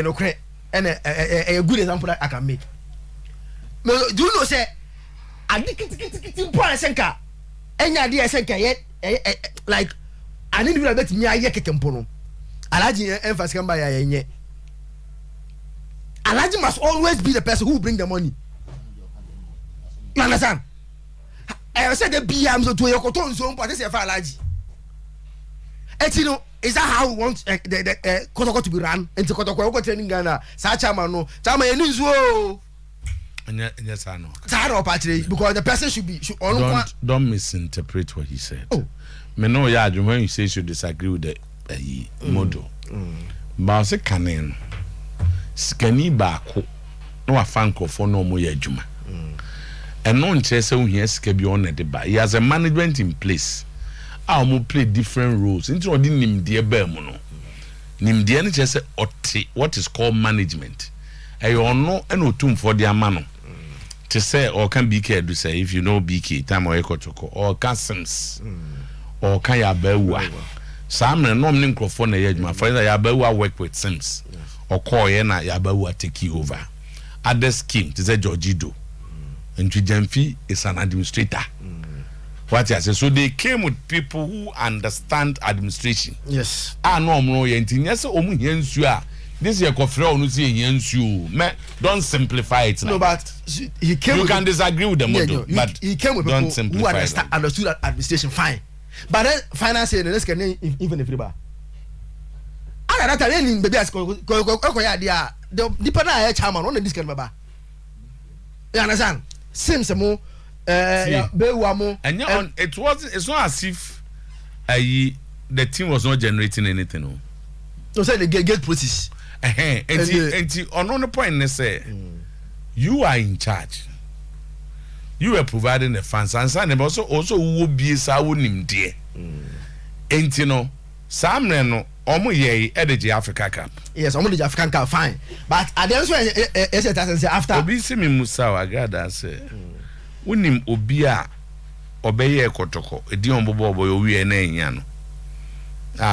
no credit and a good example that I can make. Do you know say adikiti point senka enya dia senka yet like I need to bet me aye kekempo no alaji emphasis kan ba ya yenye alaji must always be the person who bring the money. You understand? I said the BM so to yokoton so but this is for alaji etino is that how we want the kotoko to be run into kotoko training Ghana sa chairman no chairman eni nso yes, I know. Because the person should don't misinterpret what he said. Oh, me know ya when you say you should disagree with the model. But say canen skani baako no afanko for no mo yadwuma. And no nche say we here ska bi on the ba. He has a management in place. I mo play different roles. Into odi nimde ba mu no. Nimde ne che say what is called management. Ayo no and otum for the amano. To say or can BK do say if you know BK time or ekotoko or Casims or can ya bewa some no microphone my friend ya bewa work with Sims or call na ya bewa take you over other scheme to say Georgido and Jamfi is an administrator. What I say so they came with people who understand administration. Yes. No yes this year don't simplify it. No, but he came. You can disagree with the model, but he came with don't people who understood administration fine. But then finance the next can even if riba. I that time baby as go the depend on chairman on this can baba. You understand? Seems more and it's not as if the team was not generating anything. No. So say the get process. And on the point they say you are in charge. You are providing the funds and also who be sa wonim there. And you know some no omo ye edge Africa Cup. Yes, omo the African Cup fine. But at the end say after obi see me musa agada say wonim obi a obeye kotoko edi ombobo obo wi na ehia no.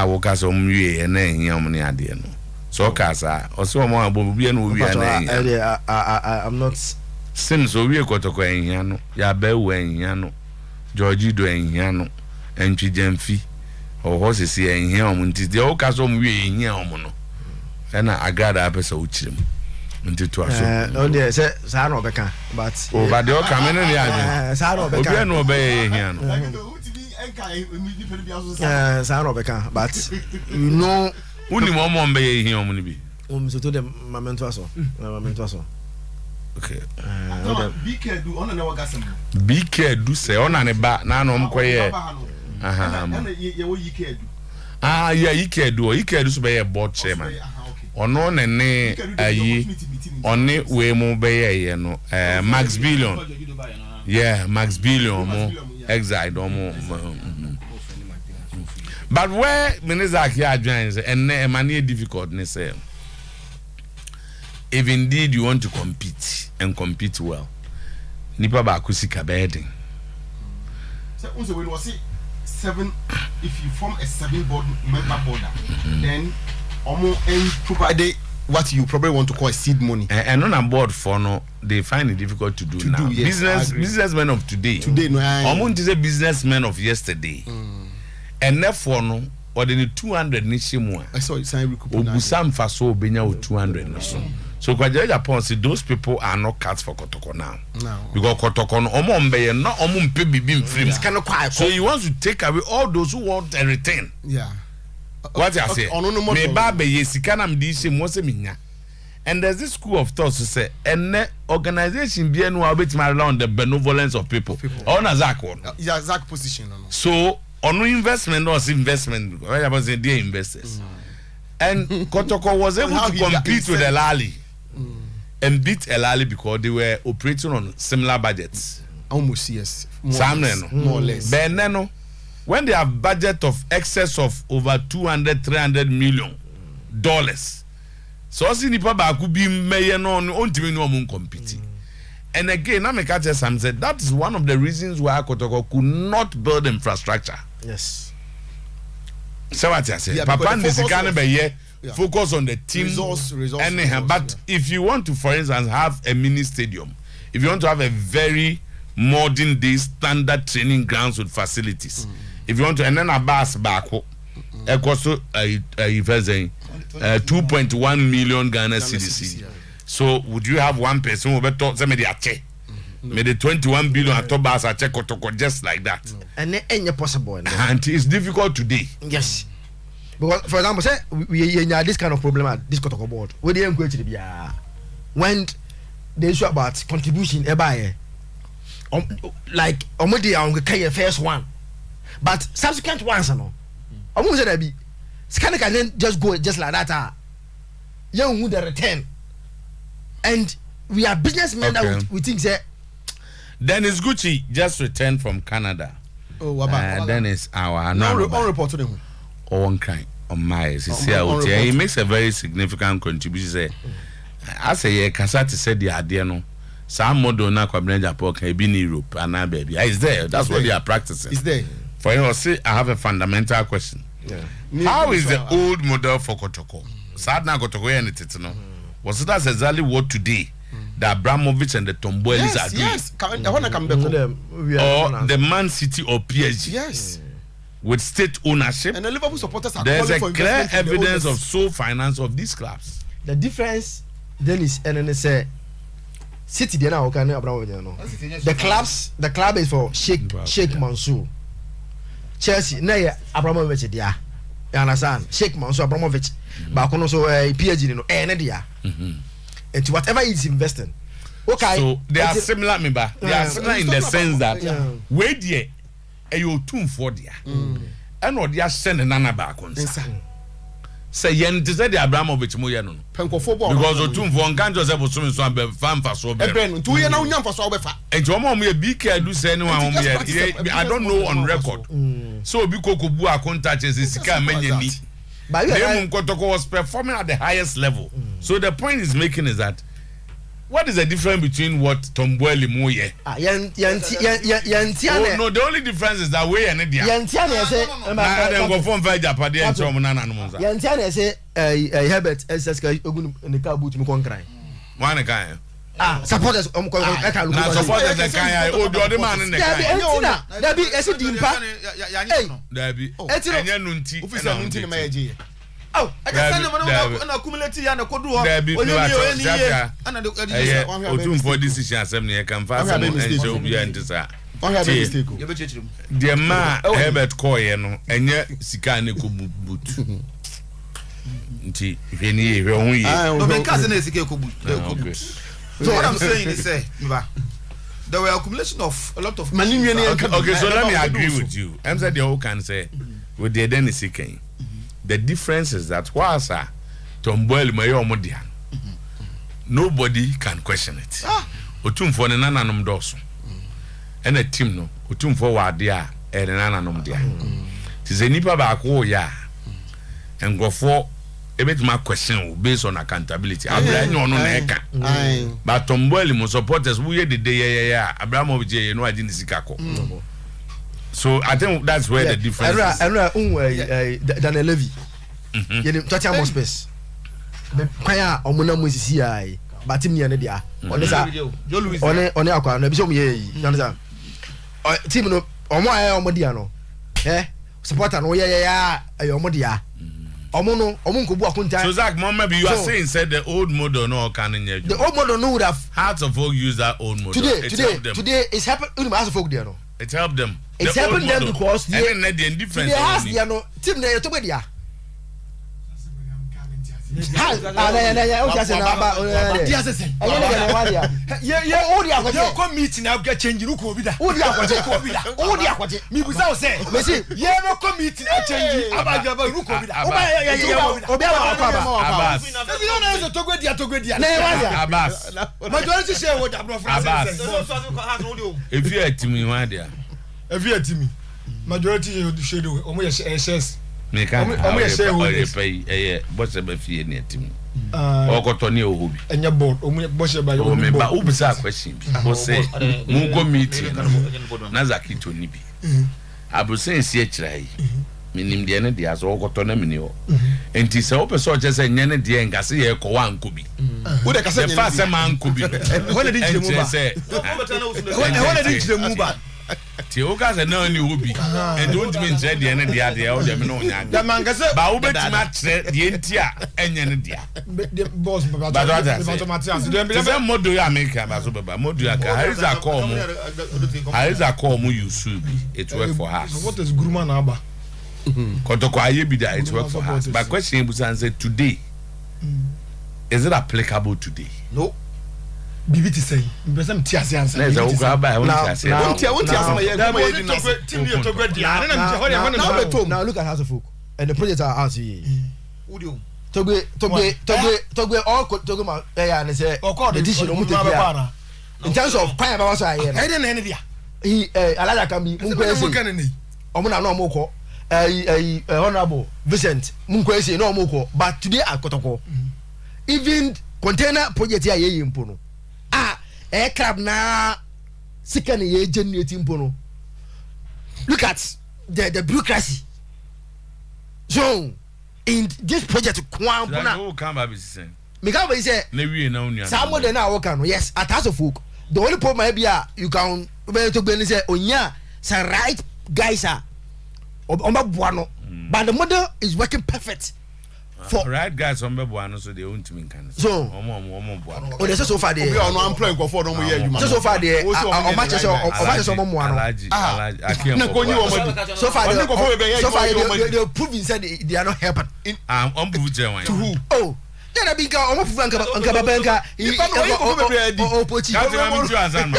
Wo ka so mwie na ehia mo ne ade no. So kasa o so mo abobi na owi na I'm not Sims owi kotoko ehia no ya ba wu ehia no Georgie do ehia no entwi jamfi o ho sisi ehia o nti de o ka so mwie ehia o mo no na agada apesa o kirem nti to aso no dey say sa na obeka but o ba de o ka me no ne ade sa na obeka obi na obey ehia no San Rebecca, but you know, only one more be here on be. So to them, my mentor so. Okay. BK do say on an ba na no mkoye. Yeah, Ike do so be board chairman. Ono ne ayi oni we mo be ye no Max Billion. Yeah, Max Billion mo exile mo. But where Minister here joins and many difficult ne say if indeed you want to compete and compete well, nipa ba kusika bedding. So when was it 7? If you form a 7 member board, then almost and provide what you probably want to call a seed money. And on a board for no, they find it difficult to do now. Yes, businessmen of today. No, almost is a businessman of yesterday. And therefore no, or the 200 nishimwa. I saw it sign Obusam faso benya with 200 na so. So Kwaja Japan say those people are not cats for Kotoko now. Because Kotoko no omombe not omumpe bibim free. So he wants to take away all those who want a return. Yeah. What I say? Me babe yesikana mdishe mwose minya. And there's this school of thought to say, and organization be no abet on the benevolence of people. On a Zach one. Yeah, Zach position. So on investment or investment, I was in their investors. And Kotoko was able to compete with El Ali and beat El Ali because they were operating on similar budgets. Almost, yes. More or less. Beneno, when they have budget of excess of over $200-300 million, so si nipa ba ku bi meye no ontimi no mo compete. And again, I make just some said that is one of the reasons why Kotoko could not build infrastructure. Yes. So what I say, Papa Nisikane be here. Focus on the team resource, but if you want to, for instance, have a mini stadium, if you want to have a very modern day standard training grounds with facilities, if you want to, and then a bus back home, it costs 2.1 million Ghana cedis. So would you have one person who would talk somebody a check? Maybe 21 billion at Tobas a check just like that. And it ain't possible. And it's difficult today. Yes. Because, for example, say we have this kind of problem at this Kotoko board. We didn't go to the when they issue about contribution, like Omodi on the first one, but subsequent ones, no. Almost that be scanner can just go just like that. Young would return, and we are businessmen that we think that. Dennis Gucci just returned from Canada. Oh, what about Dennis? Our no report to them. One kind of my he makes a very significant contribution. I say Kasati said the idea no. Some model na kwabena Japan can be in Europe and now baby. It's there. That's what they are practicing. It's there. For you say I have a fundamental question. Yeah. How is the old model for Kotoko? Sad na Kotoko and no. Was it that's exactly what today the Abramovich and the Tomboelis are doing? Yes, I want to come back. Or the Man City or PSG. Yes. With state ownership, and the Liverpool supporters are there's a for clear evidence of sole finance of these clubs. The difference then is say City there now can the club is for Sheikh Mansour. Chelsea na Abramovich there. You understand? Sheikh Mansour Abramovich. But also PSG no dia. And whatever is investing. Okay. So they are similar, member. They are similar in the sense that where there you tune for there. And what they are sending nana back on. Say yen to say the Abramovich mo no. Because o tune for can't just have so be fan for so be. 2 years now nyam for so be fa. And your mom be BK do say anyone I don't know on record. So bi kokobu a contact is sika menye ni. But Kotoko was performing at the highest level. So the point is making is that what is the difference between what Tomboeli Moye? No, the only difference is that way and India. Yantiana say, I go from Vajapadi and Chomonana. Yantiana say, Herbert, as Ogun in the car boot Mukonkrai. One guy. Supporters, supporters, the guy, oh, the other man in the guy. There be a Dimpa. There be, and Yanunti, Oh, I just send them an accumulating and a code. For decision assembly, can find some and show you and desire. Dear Ma Herbert Coyeno, and yet Sikani boot. So what I'm saying is, there were accumulation of a lot of money. Okay, so let me agree with you. I'm saying the whole can say with the Dennis Kane. The difference is that whilst Tomboil Mayomodia, nobody can question it. Otumfo ne nananom doso. And a team no, Otumfo wa dia e nananom dia. Ti se nipa ba ko ya. Engofo ebetuma question based on accountability. Abraham no na eka. But Tomboil mo supporters we ye de ya Abraham obije no agini sikako. So I think that's where the difference is. Daniel Levy. You touch more space. Kaya omuna musisi ai. But him ne dia. Onesa. One akwa na bi so ye. You understand? Team no omo aye omo dia no. Supporter no ye omo dia. Omo no omo nkobu akunta. So Zach, maybe you are saying said the old model no can in the old model no would have hearts of folk use that old model. Today it's happening as folk there no. It helped them. It's helping them because they different. They has their no team na to be there. Meeting now get change you go be that. Me be say you no committee na change abajaba you go be that. Majority share what if you are team you want there. If you are team majority you share omo shares. Me can Oyerepa boss be fie na team. Okoto ni ohobi. Enya board omo boss ba yo. Me ba ubisa question bi. Bo say mu go meeting na zakito ni bi. Abusen si e kira yi. Minim de ne de aso okoto na mini ho. Enti se wo pese o che se nya ne de ngase ye ko wa nko bi. Wo de ka se fa se man nko bi. Ho ne di jemu ba. Ho ne di jemu ba. Ti o ka se na ni hobi. And don't mean say de ne de ade o de me no nya. Da man ka se ba wo betima tre de enti a enye ne de. Boss ba automatics. Dem modo ya America ba so ba modo ya ka Haiza call mu use it work for us. What is Guruma na aba? Kotoko aye bi that it work for us. But question is answer today. Is it applicable today? No. BBT say, "Mbese mtiase answer." Na za uga ba won tiase. Won tiase ma ye go ye di na. Team dey to go dia. Now look at House of Folk and the project are out here. Udio. Togbe all Togbe ma ya say the decision o mutate ya. In terms of kwaya ba so aye. E dey na dia. He Alaja can be mun kwese. Omo na no mo ko. Honorable Vincent mun kwese no mo ko. But today akotoko. Even container project ya ye mpo no. Aircraft na sika na ye generate mpo no. Look at the bureaucracy. So in this project kwan mpo na. That come be say. Me can be say. Na wie na onua. Some de na work no. Yes, at House of Folk. The only problem maybe you can to be say onya some right guys are on no. But the model is working perfect. For right guys on Bebuano, so they won't mean can. So, oh, there's so far there. We are not employing for no more year. So far there, how much is so far they're proving said they are not helping. To who? Oh, then I think almost Banka. The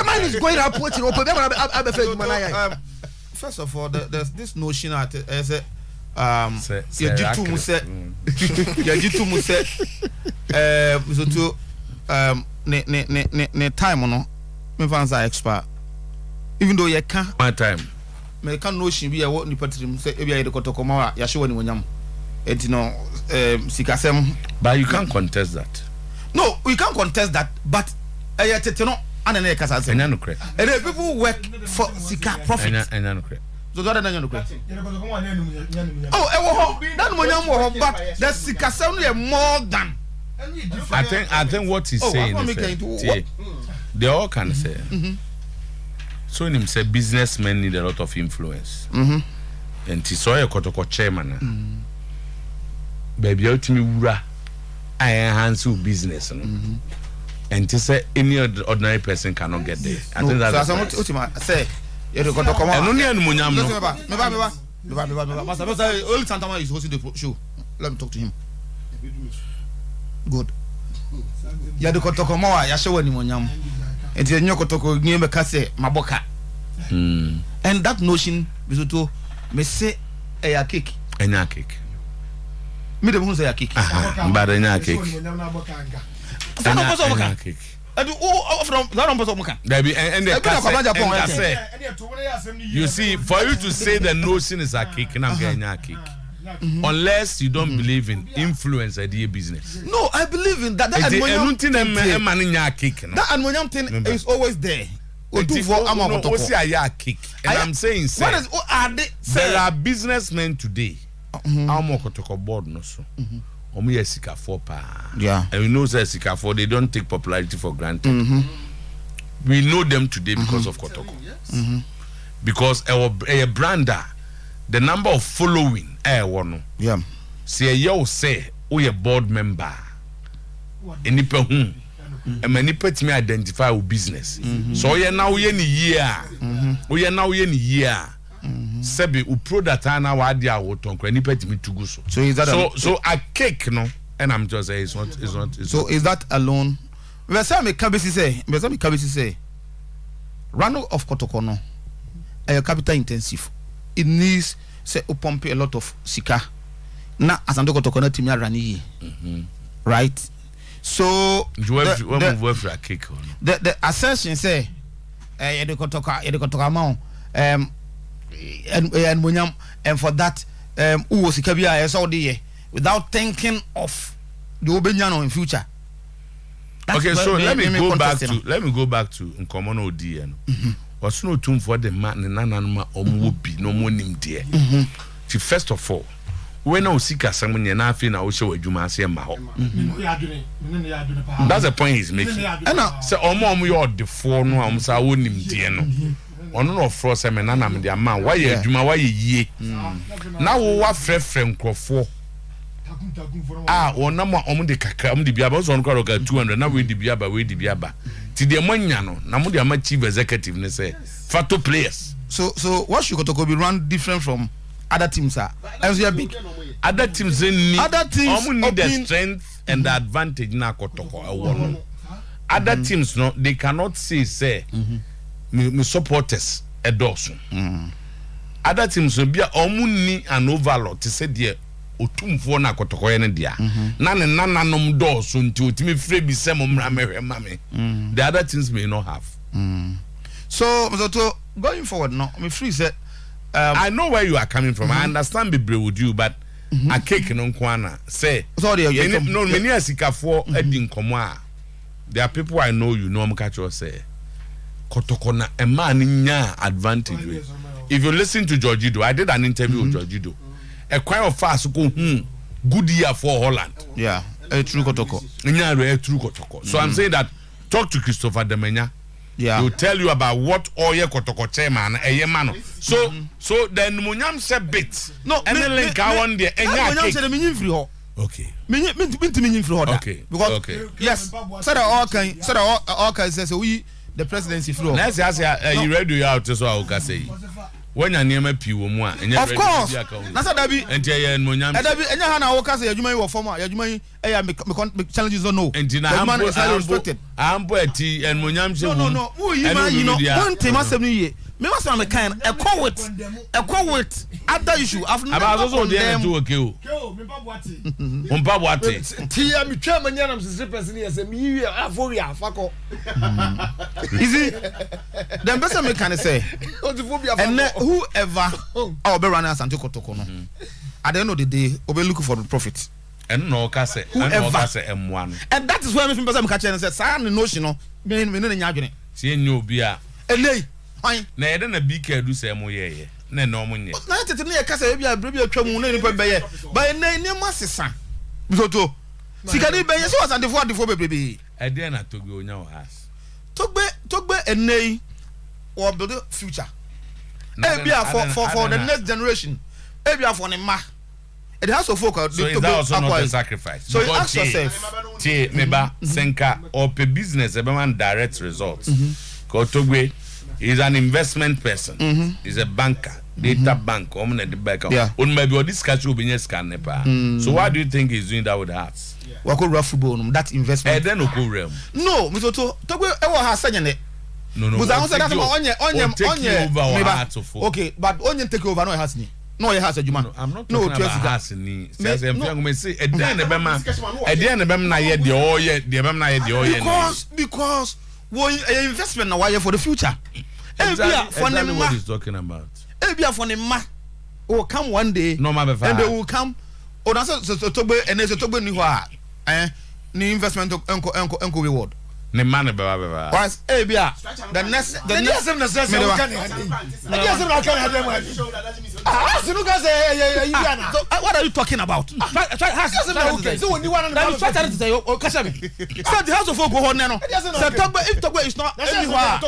man is going up poaching. First of all, there's this notion as a Yajitu Muse so ne time no me fans are expert even though you can my time me can notion bi e wo ni patrim say e bi ayede kotokoma wa ya hwe ni wonyam enti no sikasem. But you can't contest that. No, we can't contest that, but tete no anene kasa say enya no kre and people work for sika profit enya no kre. So that enya no kre. Oh, that wonyam wo but the sikasem no more than. I think what he's saying is they all can say. So him say businessmen need a lot of influence. And he saw a kotoko chairman. baby ultimate wura I enhance business no and to say any ordinary person cannot get there. I think that's ultimate say you go to come on. No need munyam no. Master Old Sometymer is hosting the show. Let me talk to him. Good. Ya de kotoko mo a ya hye wani munyam. Enti enyo kotoko nye me ka say maboka. And that notion bisoto me say a cake. Enya cake. Me dem hu say a cake. But enya cake. Enya cake. And from that on person can. And you see, for you to say the notion is a cake, and I'm getting a cake. Unless you don't believe in influence idea business. No, I believe in that. That ammonium thing is always there. And I'm saying, there are businessmen today. Yeah. And we know that Sika4, they don't take popularity for granted. We know them today because of Kotoko. Because a brander, the number of following, yeah. See, you say, we a board member. And nipa whom, and many pets me identify with business. So we are now in a year. We are now in a year. Sebi upro data na wadia wotonko any pet me to go so. So is that so a cake no? And I'm just saying it's not. So is that alone? We say me kabisi say. Run of Kotoko no. Capital intensive. It needs say pump a lot of sika. Na asando Kotoko na timi rani. Right? So the assertion say the Kotoko amount and for that who was Kabia saw the without thinking of the Obenyano in future. Okay, so let me go back to Nkomono Odi. Was no tomb for the man and nananuma omubi no monim dear. First of all, when I seek someone and I feel I will show a Jumasi and Maho. That's the point he's making. And so Omom you're the four no I wouldn't him dear no. Ono frost me nana me dia man why ye adwuma why ye na wo wa frefrem krofo wona mo om de kakra om de biaba so onko roka 200 na we de biaba ti de manya no na mo de ama chief executive ne say fato players so what should Kotoko be run different from other teams are as you are big other teams need the strength and the advantage na Kotoko other teams no they cannot say me supporters edoso other teams will be omuni and overlord to say there otumfo na Kotoko ye ne dia na ne nananom doso nti otimi free bi sem mra mehwe mame the other teams may not have so going forward no me free say I know where you are coming from. I understand be with you but a cake no kwana say sorry no many asikafo edi nkomo a there are people I know you know am catch you say Kotoko na a man nya advantage. If you listen to Georgido, I did an interview with Georgido. A kind of fast go good year for Holland. Yeah, a true Kotoko. A true Kotoko. So I'm saying that talk to Christopher Demenya. Yeah. He'll tell you about what Oye Kotoko chairman a yemano. So then Munyam said bit. No, and then link I one there and okay. Okay. Because yes, said all can says we the presidency floor. Let's ask you ready out so I can say. When you name a few more, of course, that's that be. And Munyam. And Hana Oka say you may or former, you may challenges don't know. And man is respected. I'm poetry and Munyam. No. You know, one thing must have me. Me must have a kind a quote other issue. I've never also there to a kill. Tia me chairman yanam se person here say me avoria fako. Easy. Then best me can say. And whoever or be running Asante Kotoko no. At the end of the day, we be looking for the profit. And no kase, M1. And that is where me person catch and say, "Sa no notion no, me no nyadwene." See no bia. Elei. Na yede na bika do say mo ye na no mo nye na tete na kasa e bia brebi atwa mu na nipa be ye ba na ni masesa bisoto sikani be ye so wasande fo adefo bebrebe e dey na togbe onya o has togbe enei or build future e bia for the next generation e bia for ne ma It has to focus. So is that also not a sacrifice? So you ask yourself. Neba Senka or pay business everyone direct results. Kotogwe is an investment person. He's a banker. Data bank. Yeah. Maybe this cash will be scan. So why do you think he's doing that with hearts? Wako rough football. That investment. Then no, Mr. Togwe ewa hasanya. No. But that's onye. Okay, but onye take over no has ni. No, he has a Juma. I'm not talking about has ni. Says I'm going to say a day na ye the oil, the na ye the oil. Because we investment na why for the future. Exactly what he's talking about. Ebia for the ma will come one day. No matter and they will come. Oh, that's so Tobe and there's a Tobe ni wa. Ni investment uncle reward. Ne man baba. Was Ebia the next what are you talking about? So when you want to say so the house of folk go on now. So Tobe if Tobe is not anywhere.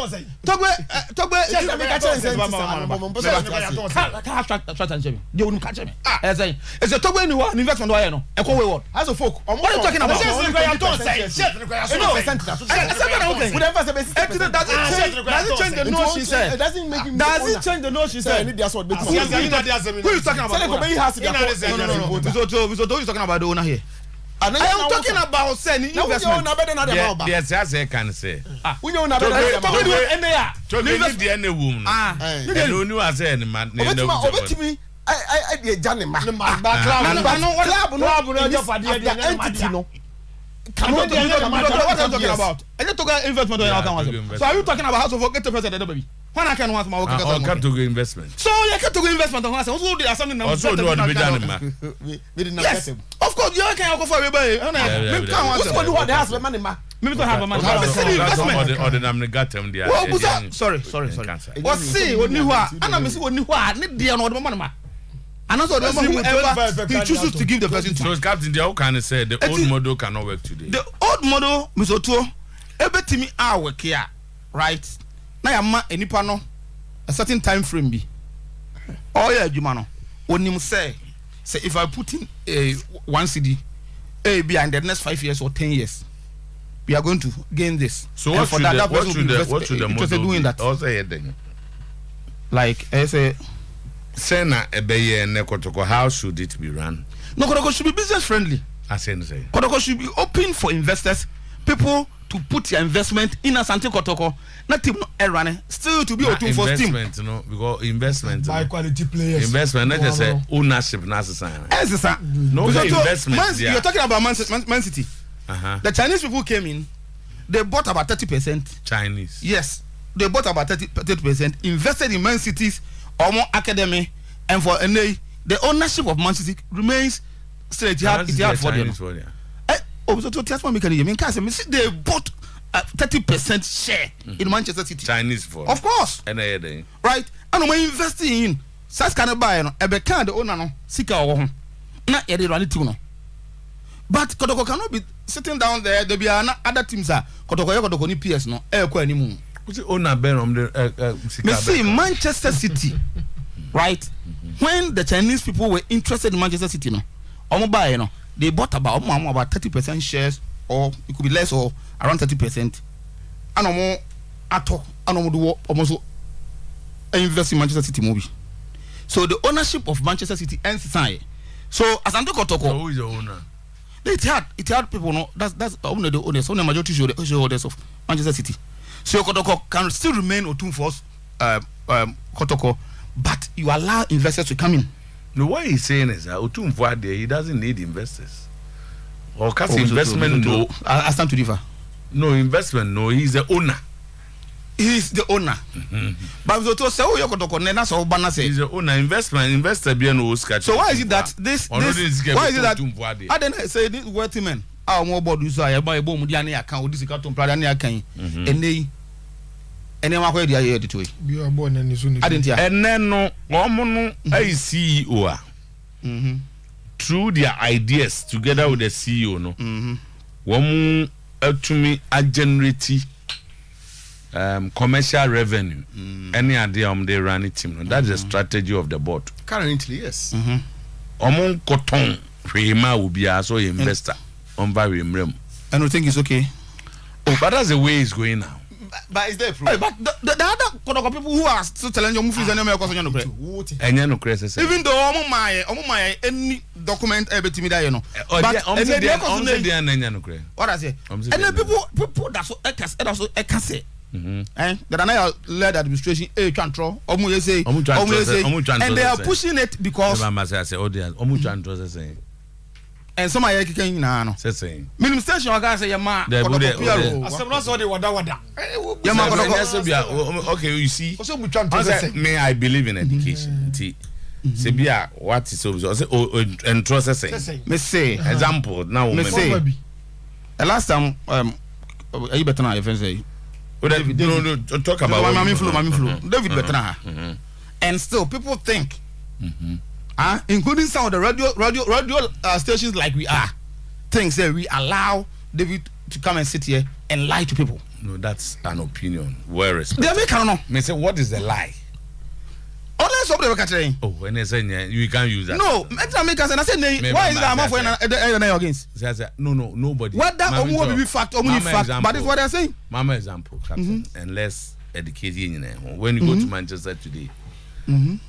They won't catch me. As I it's a Tobe anywhere investment why no. E ko reward. House of folk. What are you talking about? Does it change the no she said? It doesn't make him. Does it change the no she said? Who is talking about? No. So talking about the owner here. I am talking about sending investment. Yes, as I can say. We know na better. The any woman. And no new as any man. Obetimi I dey jane ma. Club no entity no. What are you talking about? And you talk about investment on your account. So are you talking about house of 80% baby? When I can want my work come to go investment. So you can to go investment on us. Also there are something also do what be done ma. Yes. Of course you can go for everybody. What's what the house money ma? Me to have a man. Or the name gatem there. Sorry. What see oni ho a ana me see oni ho a ne de no the man ma. And also whoever he chooses to give the person to. So Captain, the can say the old model cannot work today. The old model, Mr. Otuo, ebetimi a work here, right? Na ya ma enipa no a certain time frame bi. Oh yeah, Juma no. Onim say if I put in a 1 CD, in the next 5 years or 10 years, we are going to gain this. So what should the model doing that? Also heading. Like I say. Sena ebeye ne Kotoko, how should it be run? No, Kotoko should be business friendly. I say. Kotoko should be open for investors, people to put their investment in Asante Kotoko. Not team running, still to be open for team. Investment, no, because investment. Buy quality players. Investment, not just say ownership, necessary. Yes, sir. No investment. You're talking about Man City. The Chinese people came in, they bought about 30%. Chinese. Yes, they bought about 30%, invested in Man City's or more academy, and for the ownership of Man City remains still it's hard for them. They bought 30% share in Manchester City. Chinese for of course. Right? And when investing in such kind of buy, the owner no sika or na no. But Kotoko cannot be sitting down there. There be other teams are Kotoko ni PS no anymore. See Manchester City, right? When the Chinese people were interested in Manchester City, they bought about 30% shares, or it could be less or around 30%. And almost invest in Manchester City movie. So the ownership of Manchester City ends inside. So as Anto Kotoko, who is the owner? It had people know that's only the owners, only majority shareholders of Manchester City. So Kotoko can still remain Otunfo's Kotoko, but you allow investors to come in. No, what he's saying is that Otunfo there, he doesn't need investors. Or investment, no. I stand to differ. No investment, no. He's the owner. He's the owner. But Zoto say, "Oh, Kotoko, nena so bana say." He's the owner. Investor be no scratch. So why is it that this? Why is it that? I didn't say this worthy men. Our more board use I buy bomb diani account. This account prada ni account. And then what do you do to it? You are born and soon. I didn't hear. And then no, woman, a CEO. Through their ideas together with the CEO, no. Woman, to me, a generate commercial revenue. Any idea they run it team. That's the strategy of the board. Currently, yes. Omon Cotton, Prima will be also investor on very mrem. And we think it's okay. Oh, but that's the way it's going now. But is there proof? But the other people who are still telling your movies and no crazy. Even though my any document everything that you know. But what I say? And then people that's so I can say. That I led administration control. And they are pushing it because. And some are kicking now. Saying. Minimum station, I can say, your man. Okay, you see. May I believe in education? Sebia, what is so? And trust saying. Me say example now. Me say. The last time, you better not even say. No, talk about Mami flu. David Betraha. And still, people think. Including some of the radio stations like we are, things that we allow David to come and sit here and lie to people. No, that's an opinion. Well respected. They make no. Me say, what is the lie? Unless somebody will catch it. Oh, when they say you can't use that. No, make us and I say, why is that amount for against? No, nobody. What that will be fact or only fact, but it's what they're saying. Mama example, Captain, and less educated. When you go to Manchester today.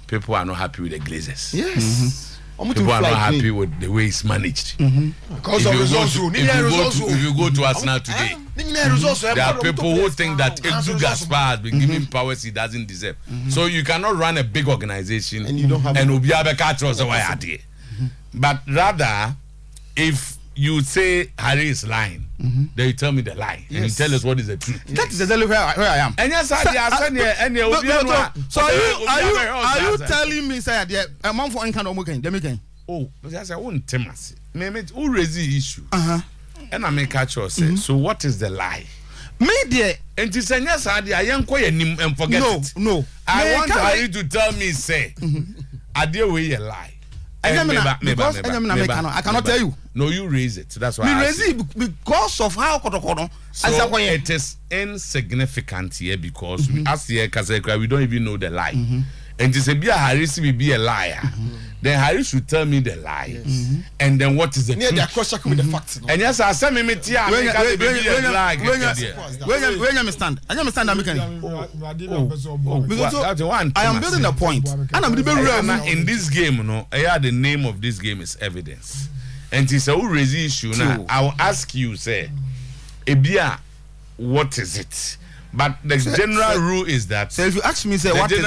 People are not happy with the Glazers. Yes. People are not happy with the way it's managed. Because of results. If you go to Arsenal today, there are people who think that Edu Gaspar has been given powers he doesn't deserve. So you cannot run a big organization and you don't have Obiabe Catros why are there. But rather, if you say Harry is lying, then you tell me the lie and you tell us what is the truth. That is exactly where I am. And yes, so are you telling me say that a man for income making? Oh, but I won't tell us. Maybe who raise the issue? And I make catch us say. So what is the lie? Me there. And to say yes, I am quite and forget it. No. I want Harry to tell me say, I deal with a lie. I cannot tell you. No, you raise it. That's why I raise it because of how Kotokono. So it is insignificant here because we ask here Kazekra, we don't even know the lie. And to say be a Harris will be a liar. Then Harris should tell me the lie. And then what is the truth? They are cross with the facts. And yes, I say me tia. When you understand? I understand American. I am building a point. And I'm in this game, the name of this game is evidence. And it's a raise issue now. I will ask you, say, Ebia, what is it? But the general rule is that. So if you ask me, say, what is it?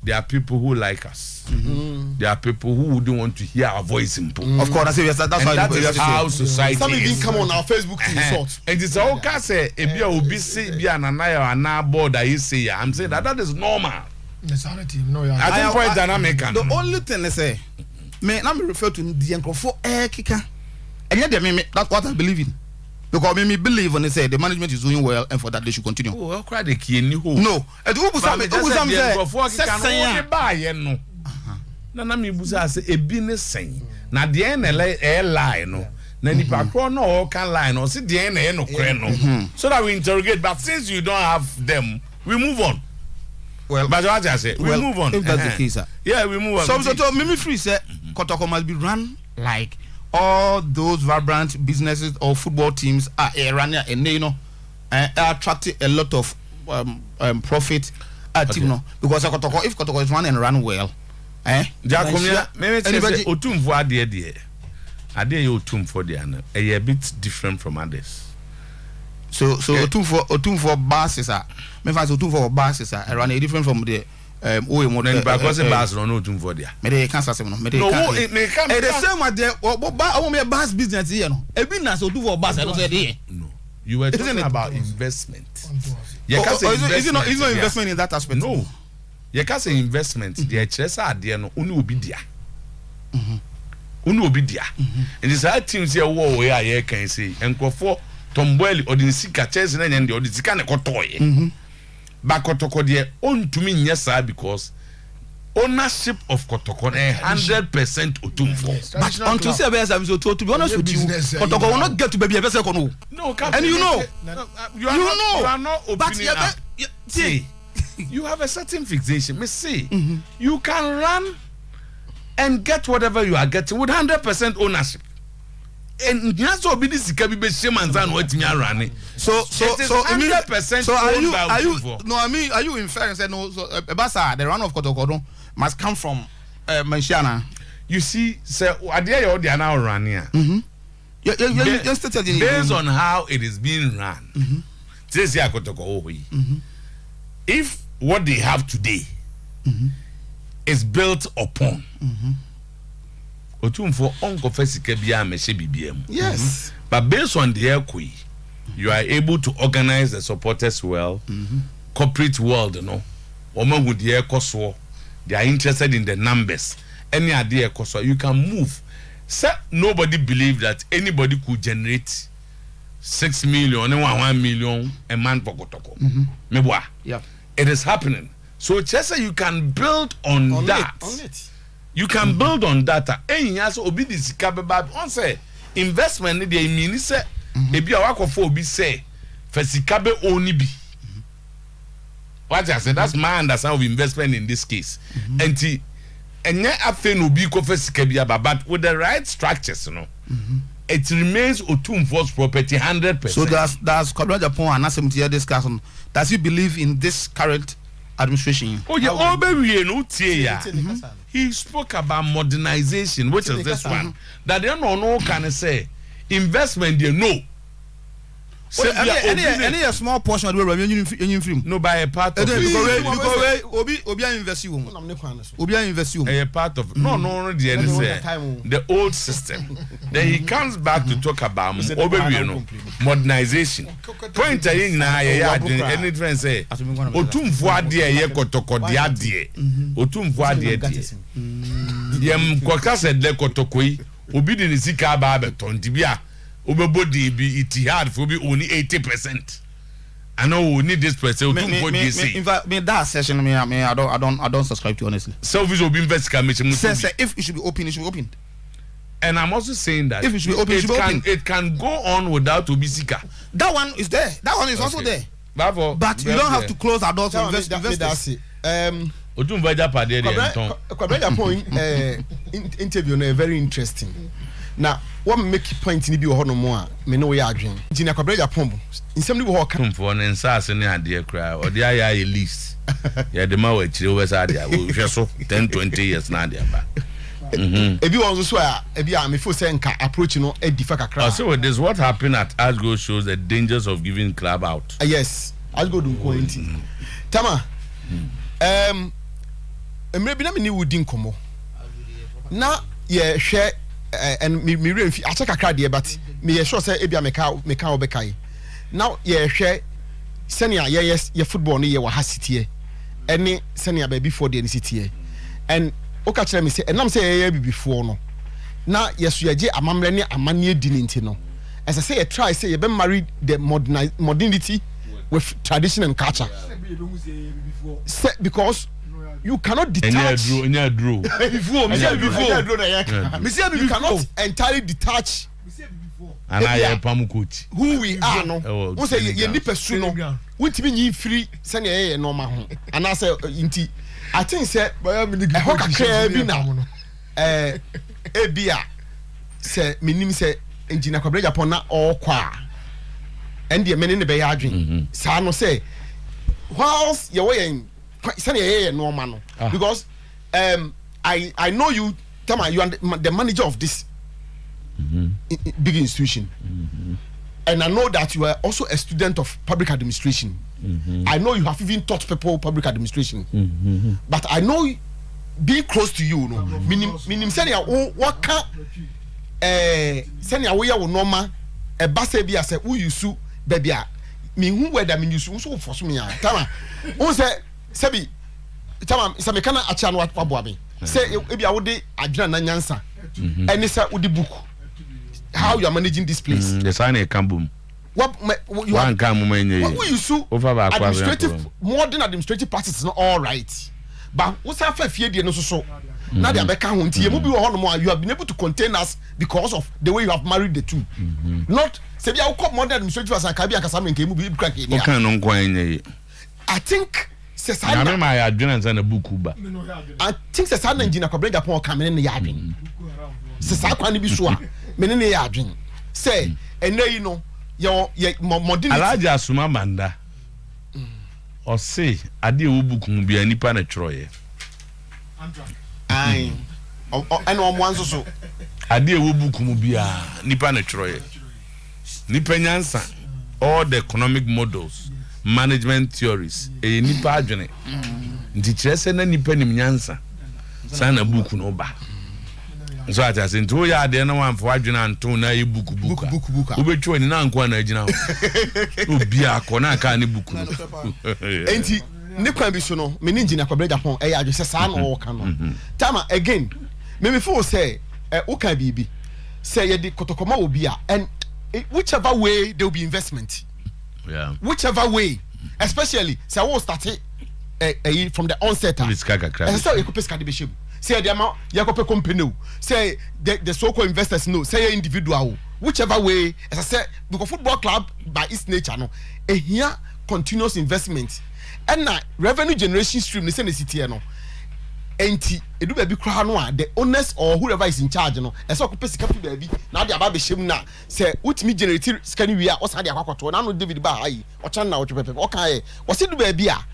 There are people who like us. There are people who don't want to hear our voice in pool. Of course, that's why that is how society Some is. even come on our Facebook to insult. And it's all say, Ebia Obisi, Ebia Nanaya, and now board I say, I'm saying that is normal. I think quite dynamic. The only thing I say, may not be referred to the uncle for air kicker. And yet, that's what I believe in. Because me believe when they say the management is doing well and for that they should continue. Oh, I'll cry the key in you. No. And who was Nana mi busa say e bi ne sen. Na de na lie no. Na nipa kro no can lie no. See de na no kre no. So that we interrogate, but since you don't have them, we move on. Well, but what I say, we move on. If that's the case, yeah, we move on. So Mimi Free said Kotoko must be run like all those vibrant businesses or football teams are running and attracting a lot of profit at team no, because Kotoko, if Kotoko is run and run well, Jacomia, maybe Otuo-Acheampong ade Otuo-Acheampong there a bit different from others. So Otuo-Acheampong bases are me find Otuo-Acheampong bases are run different from the because the bars don't know Otuo-Acheampong there. Me can't say no. Me can't. The same with the bus business here no. E be na so Otuo-Acheampong bus I don't say there. No. You were talking about investment. Is it not investment in that aspect? No. You can say investment. The HRS are there no. Unu obi dia. Unu obi dia. And this are teams here where I can say. Enkofo Tombweli or the Sika chess and the Sika ne kotoye. But Kotoko there own to me yes sir because ownership of Kotoko 100% Otuo-Acheampong. But until say to be honest with you, Kotoko will not get to baby ever no. No, and you know. You are not opinion. See, you have a certain fixation. Me see, you can run and get whatever you are getting with 100% ownership. And that's what this can be shaman what you are running. So 100%. So are you no, I mean, are you inferring say no? So Basa, the run of Kotokodo must come from Mansiana. You see, sir, what they are now running. Based on how it is being run, this year if what they have today is built upon Otumfo onko fesike bia me she bibiem. Yes. But based on the equi, you are able to organize the supporters well. Corporate world, Omo who the ekoso, they are interested in the numbers. Any idea ekoso, you can move. Sir, nobody believed that anybody could generate 6 million, 1 million a man for Kotoko. Mebwa. Yeah. It is happening. So Chesa, you can build on that. On it. You can build on data. And yes, obi this kababa on say investment ni dey mean say ebi awakofo obi say fesikabe oni bi. What I said, that's my understanding of investment in this case. And enye afe no bi ko fesikabe but with the right structures, it remains Otumfo's property 100%. So that's Oyerepa and Sometymer discussion. Does you believe in this current administration? Oh yeah, he spoke about modernization, which is this one. That they no can say investment they know. Any a small portion of the revenue film. No, by a part of Obi invest you. Obi invest you. A part of the old system. Then he comes back to talk about modernization. Point in any friend say Otumfo adie ye kotoko dia die. Otumfo adie die. Yem kwaka said le kotoko yi obi de sika ba beton tibia. Obebody be it hard for be only 80%. I know we need this person. In fact, that session, I don't subscribe to honestly. Selfish will be investigation. Says if it should be open, it should be open. And I'm also saying that if it should be open, it can go on without Obisika. That one is there. That one is also there. But you don't have to close our doors to investors. Otumvaja Pade interview no very interesting. Now, what make point in the Bible no more? Me know we are dream. Jina Kwabreja Pombo. In some people walk. For an insane idea cry or the aya lease. Yeah, the Mawe Chilwes idea. We just 10-20 years now. If you also swear, if you are me for saying approach, a difficult crowd. So this what happened at Asgo shows the dangers of giving club out. Yes, Asgo do quarantine. Tama, maybe na me ni wudin komo. Na ye share. And me I check a card here, but me sure say ebia meka obekai. Now ye share senior yes ye football ni ye wa city any senior baby before the city and oka chere me say and am say ye before no na yesu ye amamre ne amane di nti no as I say you try say you be marry the modernity with tradition and culture because you cannot detach. You cannot entirely detach who we are. No, who say you need pursue no. What mean free? Send your normal. And I say inti. I think say hoka krebi na. Ebia say minim say engineer Kwabreja Acheampong na all kwa. And the men in the bay adwin. Sa no say whilst you were normal because I know you Tama, you are the manager of this big institution and I know that you are also a student of public administration. I know you have even taught people public administration but I know being close to you minim senior what can senior we are normal a basse be as a who you sue baby me who were that mean you so for me Tama who say Sebi, Tama, some kind of Achan what Pabuabi. Say, if you would Adrian Nanyansa, and it's a woody book. How you are managing this place? The sign a cambum. What you want come when what you sue over administrative modern administrative practice is not all right. But what's our fear? No, so now they are back home. You have been able to contain us because of the way you have married the two. Not say, I will come modern administrative as a Kabi and Kasam and Kemu. I think. se sa na ma ya adwena nsa na buku ba I think se sa na engineer Kwabena Japan ka me ne ya adwen se sa kwa ne bi so a me ne ya adwen se enei no ye modernity Alaji Asuma Manda o say ade wo buku mu bia nipa na twroye ai ene o mo anso so ade wo buku mu bia nipa na twroye nipa nyansa all the economic models management theories nipa adwene nti kyerese na nipa nim nyansa sana buku no ba so ata se nto ya ade na wanfo adwene anto na ye buku obetwo ni na anko na agina obi akọ na aka ni buku enti ne kwan bi so no me ne engineer Kwabena Japan e ya adwe se sa na o ka no tama again me feel say o ka bibi say ye de kotokoma obi a and whichever way there will be investment. Yeah. Whichever way, especially say I will start from the onset. Say you could pay skadibeshim. Say the amount you could pay company. Say the so-called investors know. Say individual. Whichever way, as I said, because football club by its nature no, here continuous investment and now revenue generation stream. Listen, the city no. Enti edu baby kra no a the owners or whoever is in charge no e so ko pesi kapi baby na de aba be shem na say ultimi generate scan wi a o sa de akwakoto na no David ba hayi o chan na o pepe o kan e o se du baby a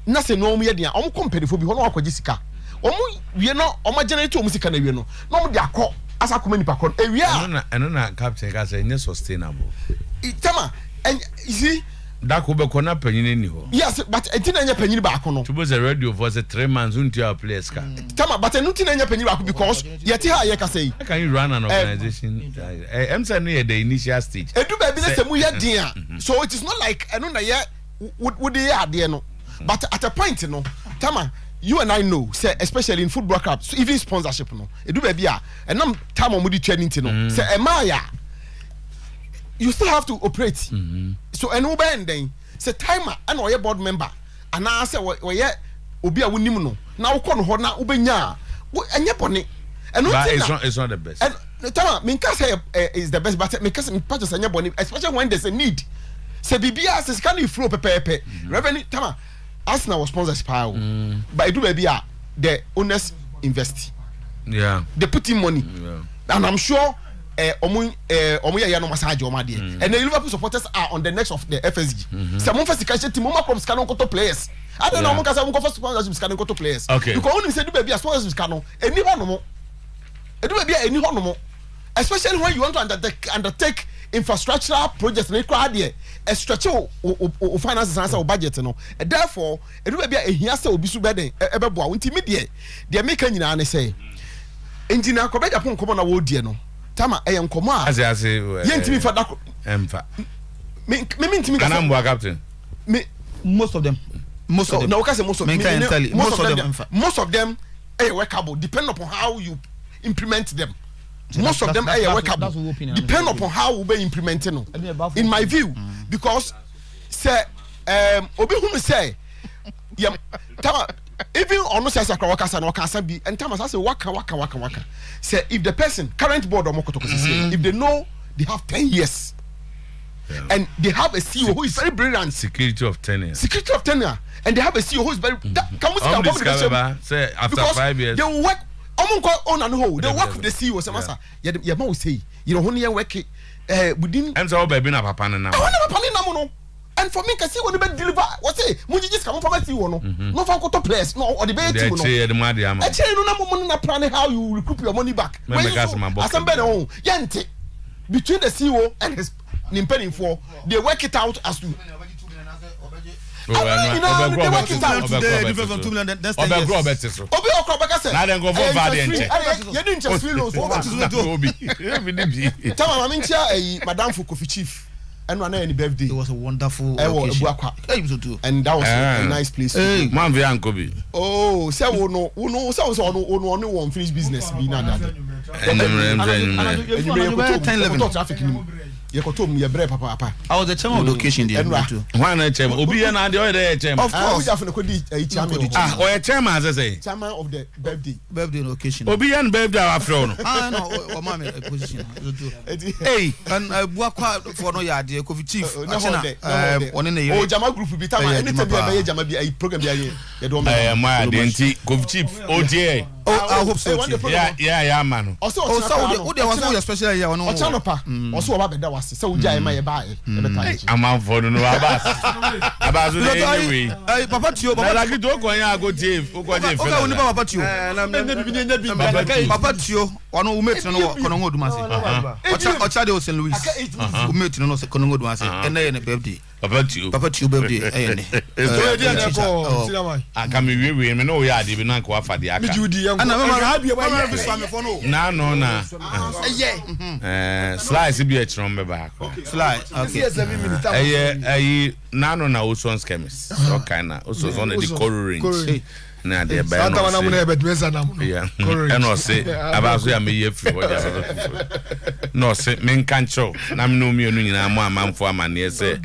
na se no mu ye de a o company fo bi ho no akwaji sika o mu wie no o ma generate o mu sika na wie no na o mu de akọ asa koma nipa kon e wie a eno na captain ka say nye sustainable itama and you see that could be corner penny ni ho. Yes, but it didn't any penny back on. To was a radio for the 3 months until our place ka. Tama, but I didn't any penny back because yet here I can say. How can you run an organization? I'm saying the initial stage. E do baby say mu here dia. So it is not like I know na here would they are there no. But at a point no, Tama, you and I know, say especially in football clubs, so even sponsorship no. E do baby a and nam time on mudi training no. Say Emaya you still have to operate. So and over and then say timer and or board member and I say we obi a wonim no na wo kono ho na ubenya enye bone and it's not the best. And timer me can say is the best but me can say purchase enye bone especially when there's a need. Say bibia says can you flow pepe revenue timer Arsenal was sponsors power but it do baby the owners invest. Yeah. They put in money. Yeah. And I'm sure omu ya no massage oma de and the Liverpool supporters are on the next of the FSG. Some first catch team mama clubs can go to players. I don't know because I'm go first sponsorship can go to players. Okay. Because only say do baby sponsorship can no any one no more. E do baby any one no more. Especially when you want to undertake infrastructural projects na ikwa there a stretch o finances and o budget no. Therefore, e do baby e hia say obi su be den e be boa unti me de make nyina na say engineer Kwabena Japan komo na wo die no. Tama nkomo a ase yentimi fa dako emfa me ntimi ka Kanambo captain most of them no we can say most of them most of them workable depend upon how you implement them. Most of them are workable depend upon how we be implementing in my view because say obi hunu say tama even on say sakra waka no kan san bi entama say waka say if the person current board or mokotoko say if they know they have 10 years and they have a CEO who is very brilliant security of tenure and they have a CEO who is very can we say after 5 years they will work on and hold they work with the CEO say masa ya ma say you know honey work within am say baby na papa na no. And for me, can see when you deliver. What say? Munji just come from see no. No for to place. No, or the bed team no. Actually, no money na plan how you recoup your money back. When you assemble no, yente between the CEO and his nimpeni for they work it out as to. They work it out today. Different from 2 million. That's 10 years. Obi Okrobeka said. Now then go for variant. You didn't just feel lost. Tell my mincha Madame Fukofi chief. And one any birthday. It was a wonderful occasion. And that was a nice place. Man, we uncle be. Oh, say no, only one finished business. Be not that. yekotom ye bre papa. I was the chairman of the occasion there too. Why not chairman? Obi na dey there chairman. Of course. Chairman. Chairman say. Chairman of the birthday occasion. Obi and birthday after no. No, o ma me position. Hey, and Buakwa for no yard Kofi chief. One in the Jama group be time anytime be Jama be a program be you don't my identity Kofi chief OTA. I hope so. Yeah man. Also there was no special here no. Also about that was so Jai my buy. I'm out for no Abbas. Anyway. Papa Tio like do go yan go Dave. Go Dave. Okay, Papa Tio. Papa Tio ono umeti no kono ngoduma se. Ocha de St. Louis. Umeti no kono ngoduma se. Ene birthday. Papa Tio birthday ene. Aka me we me no ya de bi na ko afa de aka. Ana me ha bia wa ya me for no. Na. Slice bi e chron be ba ko. Slice. Okay. Na Oson's chemist. So kind of Oson's on the coral range. Na de ba no. Santa na be dwesa na mo. Yeah. And no say abaso ya me yefi what ya. No say men kan cho. Na me no mi onu nyina mo amanfo amane say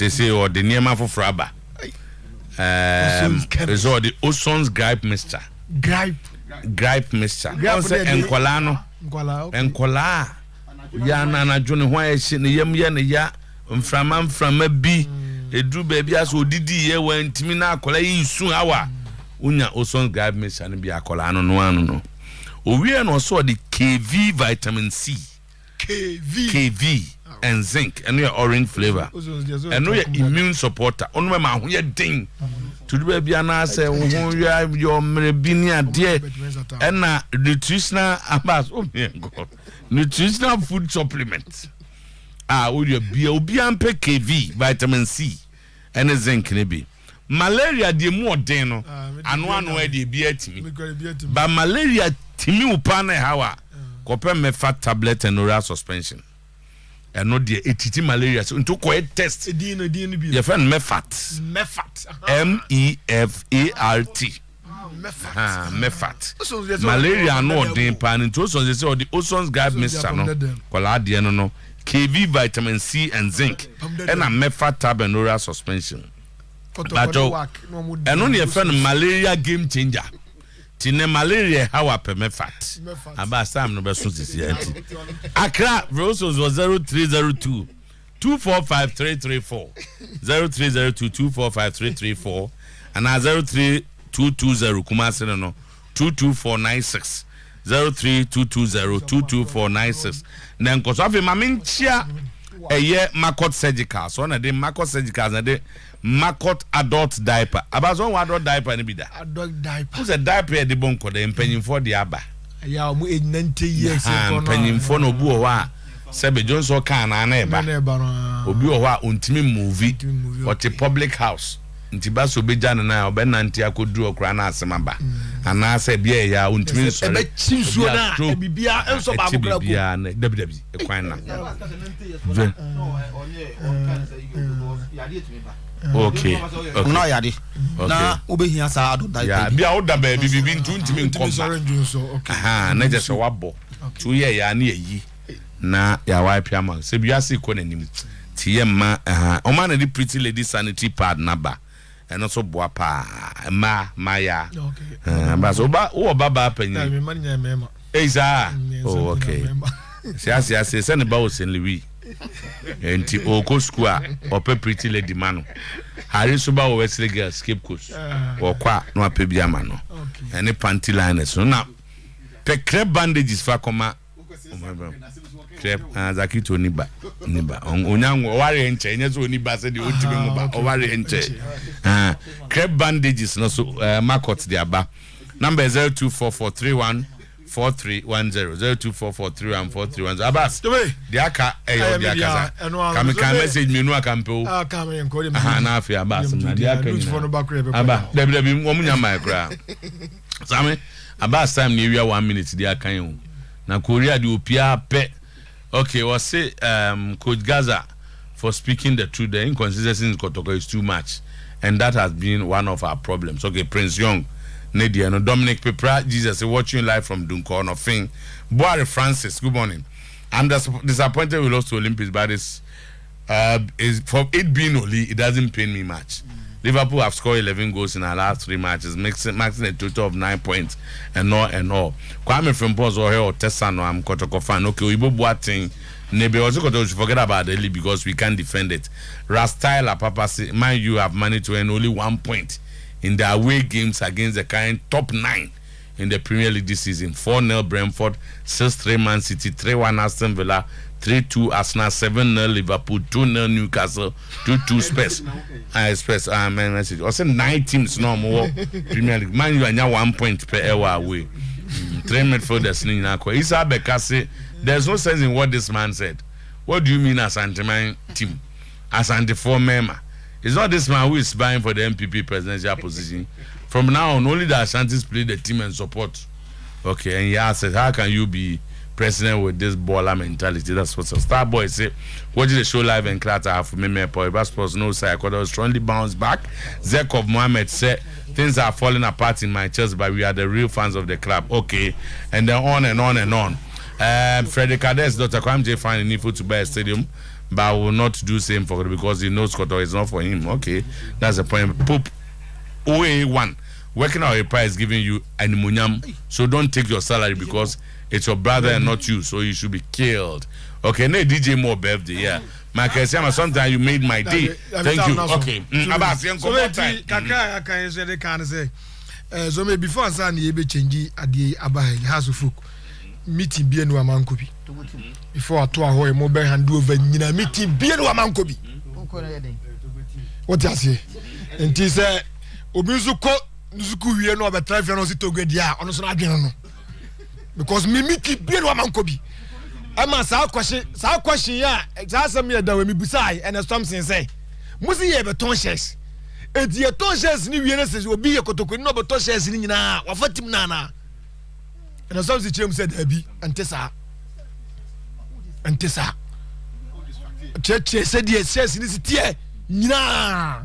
say o de niema foforo aba. Is the Oson's gripe mixture. Gripe mixture. Say enkola no. Enkola. Ya na jone ho ahye ne yam ye ne ya mframa bi edu baby as odidi ye wantimi na akola yi su hawa unya Oson's gripe mixture ne bi akola no owie no so the KV vitamin C KV and zinc and your orange flavor and your immune supporter onwe ma ho ye din to do baby na say wo your mrebini ade and na nutritional abas nutritional food supplement would be obi ampe KV vitamin C and zinc ne bi malaria de mu den no ano e de bi atimi ba malaria timi upa na hawa kope mefa tablet and oral suspension and no de etiti malaria so into ko test edin bi your friend mefat MEFART mefat malaria no den pan into so say the Oson's guide mixture no kola de no KV vitamin C and zinc and a mefat tab and oral suspension and only a friend malaria game changer tine malaria how a mefat aba sam no be so sisi anti Accra Rosos was 0302 245334 0302 245334 and 03220 Kumasi no 22496 03220 22496 then cause of maminchia eye Makot surgical so na de Makot surgical na de Makot adult diaper abazo one adult diaper ni bi da adult diaper who's a diaper de bonko de empanyin for the aba ya mu 90 years ago empanyin for no bu o wa Sebe Johnson kan na eba obi o wa ontimi movie or the public house nti ba so be jana na obe nanti akodu okra na asemaba ana se bia ya ontimi so ebe chinsuo na bibia enso ba akokra bia na dabi ekwan na okay no yade na obehia sa ado dai ya bia oda ba bibi ntumi nkomba aha na je so wabo tu ye ya na yi na ya wipe ama se biase ko nanim tie ma o ma na di pretty lady sanitary pad na ba eno so boa pa ma ya ba so ba o baba panyi me man nya mema eiza oh okay se ne ba o St. Louis enti o ko school a o pe pretty lady mano hari so ba o Wesley girls Cape Coast o kwa no ape bia ma no ene panty liners no na pe crep bandages fa koma crep zakito niba onyango ware enche enye so niba se de otimi mu ba ware enche crep bandages no so Makot de aba number 0244314310 0244314310 abas de aka eyo de aka ka message me no aka mpo ka me enko de na afi abas na de aka ni aba debi wo munya mai kra same abas time ni wi 1 minute de aka yin na Korea de opia pe okay we say Coach Gaza for speaking the truth. The inconsistency in Kotoko is too much and that has been one of our problems. Okay, Prince Young Nadia no Dominic Pepra Jesus watching live from Duncan of Fing Boare Francis good morning I'm disappointed we lost to Olympics, but it's for it being only, it doesn't pain me much. Liverpool have scored 11 goals in our last 3 matches, maxing a total of 9 points and all. Kwame Frimpong or here or Tessano, I'm Kotoko fan. Okay, we both watching. Maybe also got to forget about the league because we can't defend it. Rastyle Papa say, man, you have managed to earn only 1 point in the away games against the current top 9 in the Premier League this season. 4-0 Brentford, 6-3 Man City, 3-1 Aston Villa, 3-2 Arsenal, 7-0 Liverpool, 2-0 Newcastle, 2-2 Spurs. Spurs, Man City. Also 9 teams no more Premier League. Man, you are 1 point per hour away. 3 midfielders in Inako. Issa Bekasi, there's no sense in what this man said. What do you mean Asante team? Asante 4 member. It's not this man who is buying for the MPP presidential position. From now on, only the Ashantis play the team and support. Okay, and yeah, I said, how can you be president with this baller mentality? That's what Starboy said. Watching the show live and clear have for me, Sports no side. I strongly bounce back. Zekov Mohammed said, things are falling apart in my chest, but we are the real fans of the club. Okay, and then on and on and on. Frederick Ades, Dr. Kwamje finding Nifo to buy a stadium, but will not do same for because he knows Koto is not for him. Okay, that's the point. Poop OA1 working out a price giving you animonium, so don't take your salary because it's your brother and not you, so you should be killed. Okay, no DJ more birthday, yeah. Michael Siama, sometimes you made my day. Thank you. Okay, so maybe before San Yebe change at the Abai House of Folk meeting Bien Wamankobi before I told her mobile and do over meeting Bien Wamankobi. What I say? And he said, Obizuko Zuku, we know about traffic and to get ya on us because me meeting Bien Wamankobi. I'm a South question, yeah, exactly me that we beside and as something say, Musi have a tonshes. It's your tonshes, new years will be a Kotoko, no, but tonshes in Nina, or Fatim Nana. And as the James said, Abby, and Tessa. Church said, yes, says in this tear. Nah,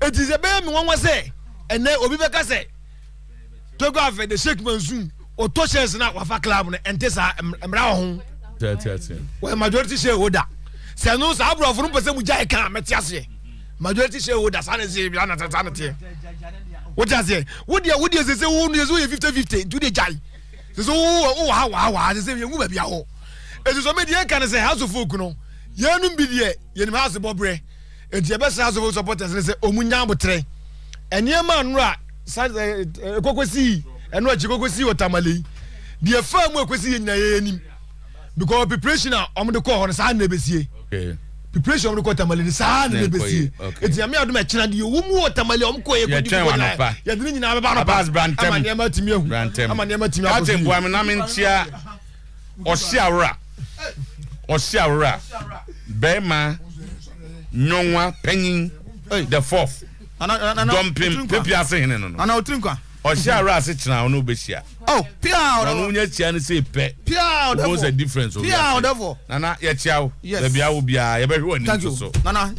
it is a baby, one was say, and then Obibaka say, to go after the Sheikh Monsoon or Toshes now of a club and Tessa and Brown. Well, majority shareholder. Say no, Sabra from Person Mujaka, Matias. Majority shareholder, sanity. What does it? What do you say? 50-50 to the Jai. So, how, they say, you will be all. It is a media can say, House of Folk, no. Yanum be there, Yan House of Bobre, and the best house of supporters, and say, Omunyambo. And your man, Rat, Cocosi, and what you go see what Tamale. The firm work with you because preparation on the call on Sunday. Okay. Preparation on the call Tamale, the Sunday. It's a mere match, and you won't Tamale on Koya. You're doing about a pass brand. I'm a never to me. I'm a never to me. I think I'm in Chia or Shiara or Shiara Bema Nongwa Penning the fourth. Dumping Pipia saying, I know Trinka. Or Shiara sits now, no Bishia. Oh, Pia, I say pet. Pia, there was a difference. Pia, therefore. Nana, yet, yes, the Bia will be a everyone. Thank you. Nana,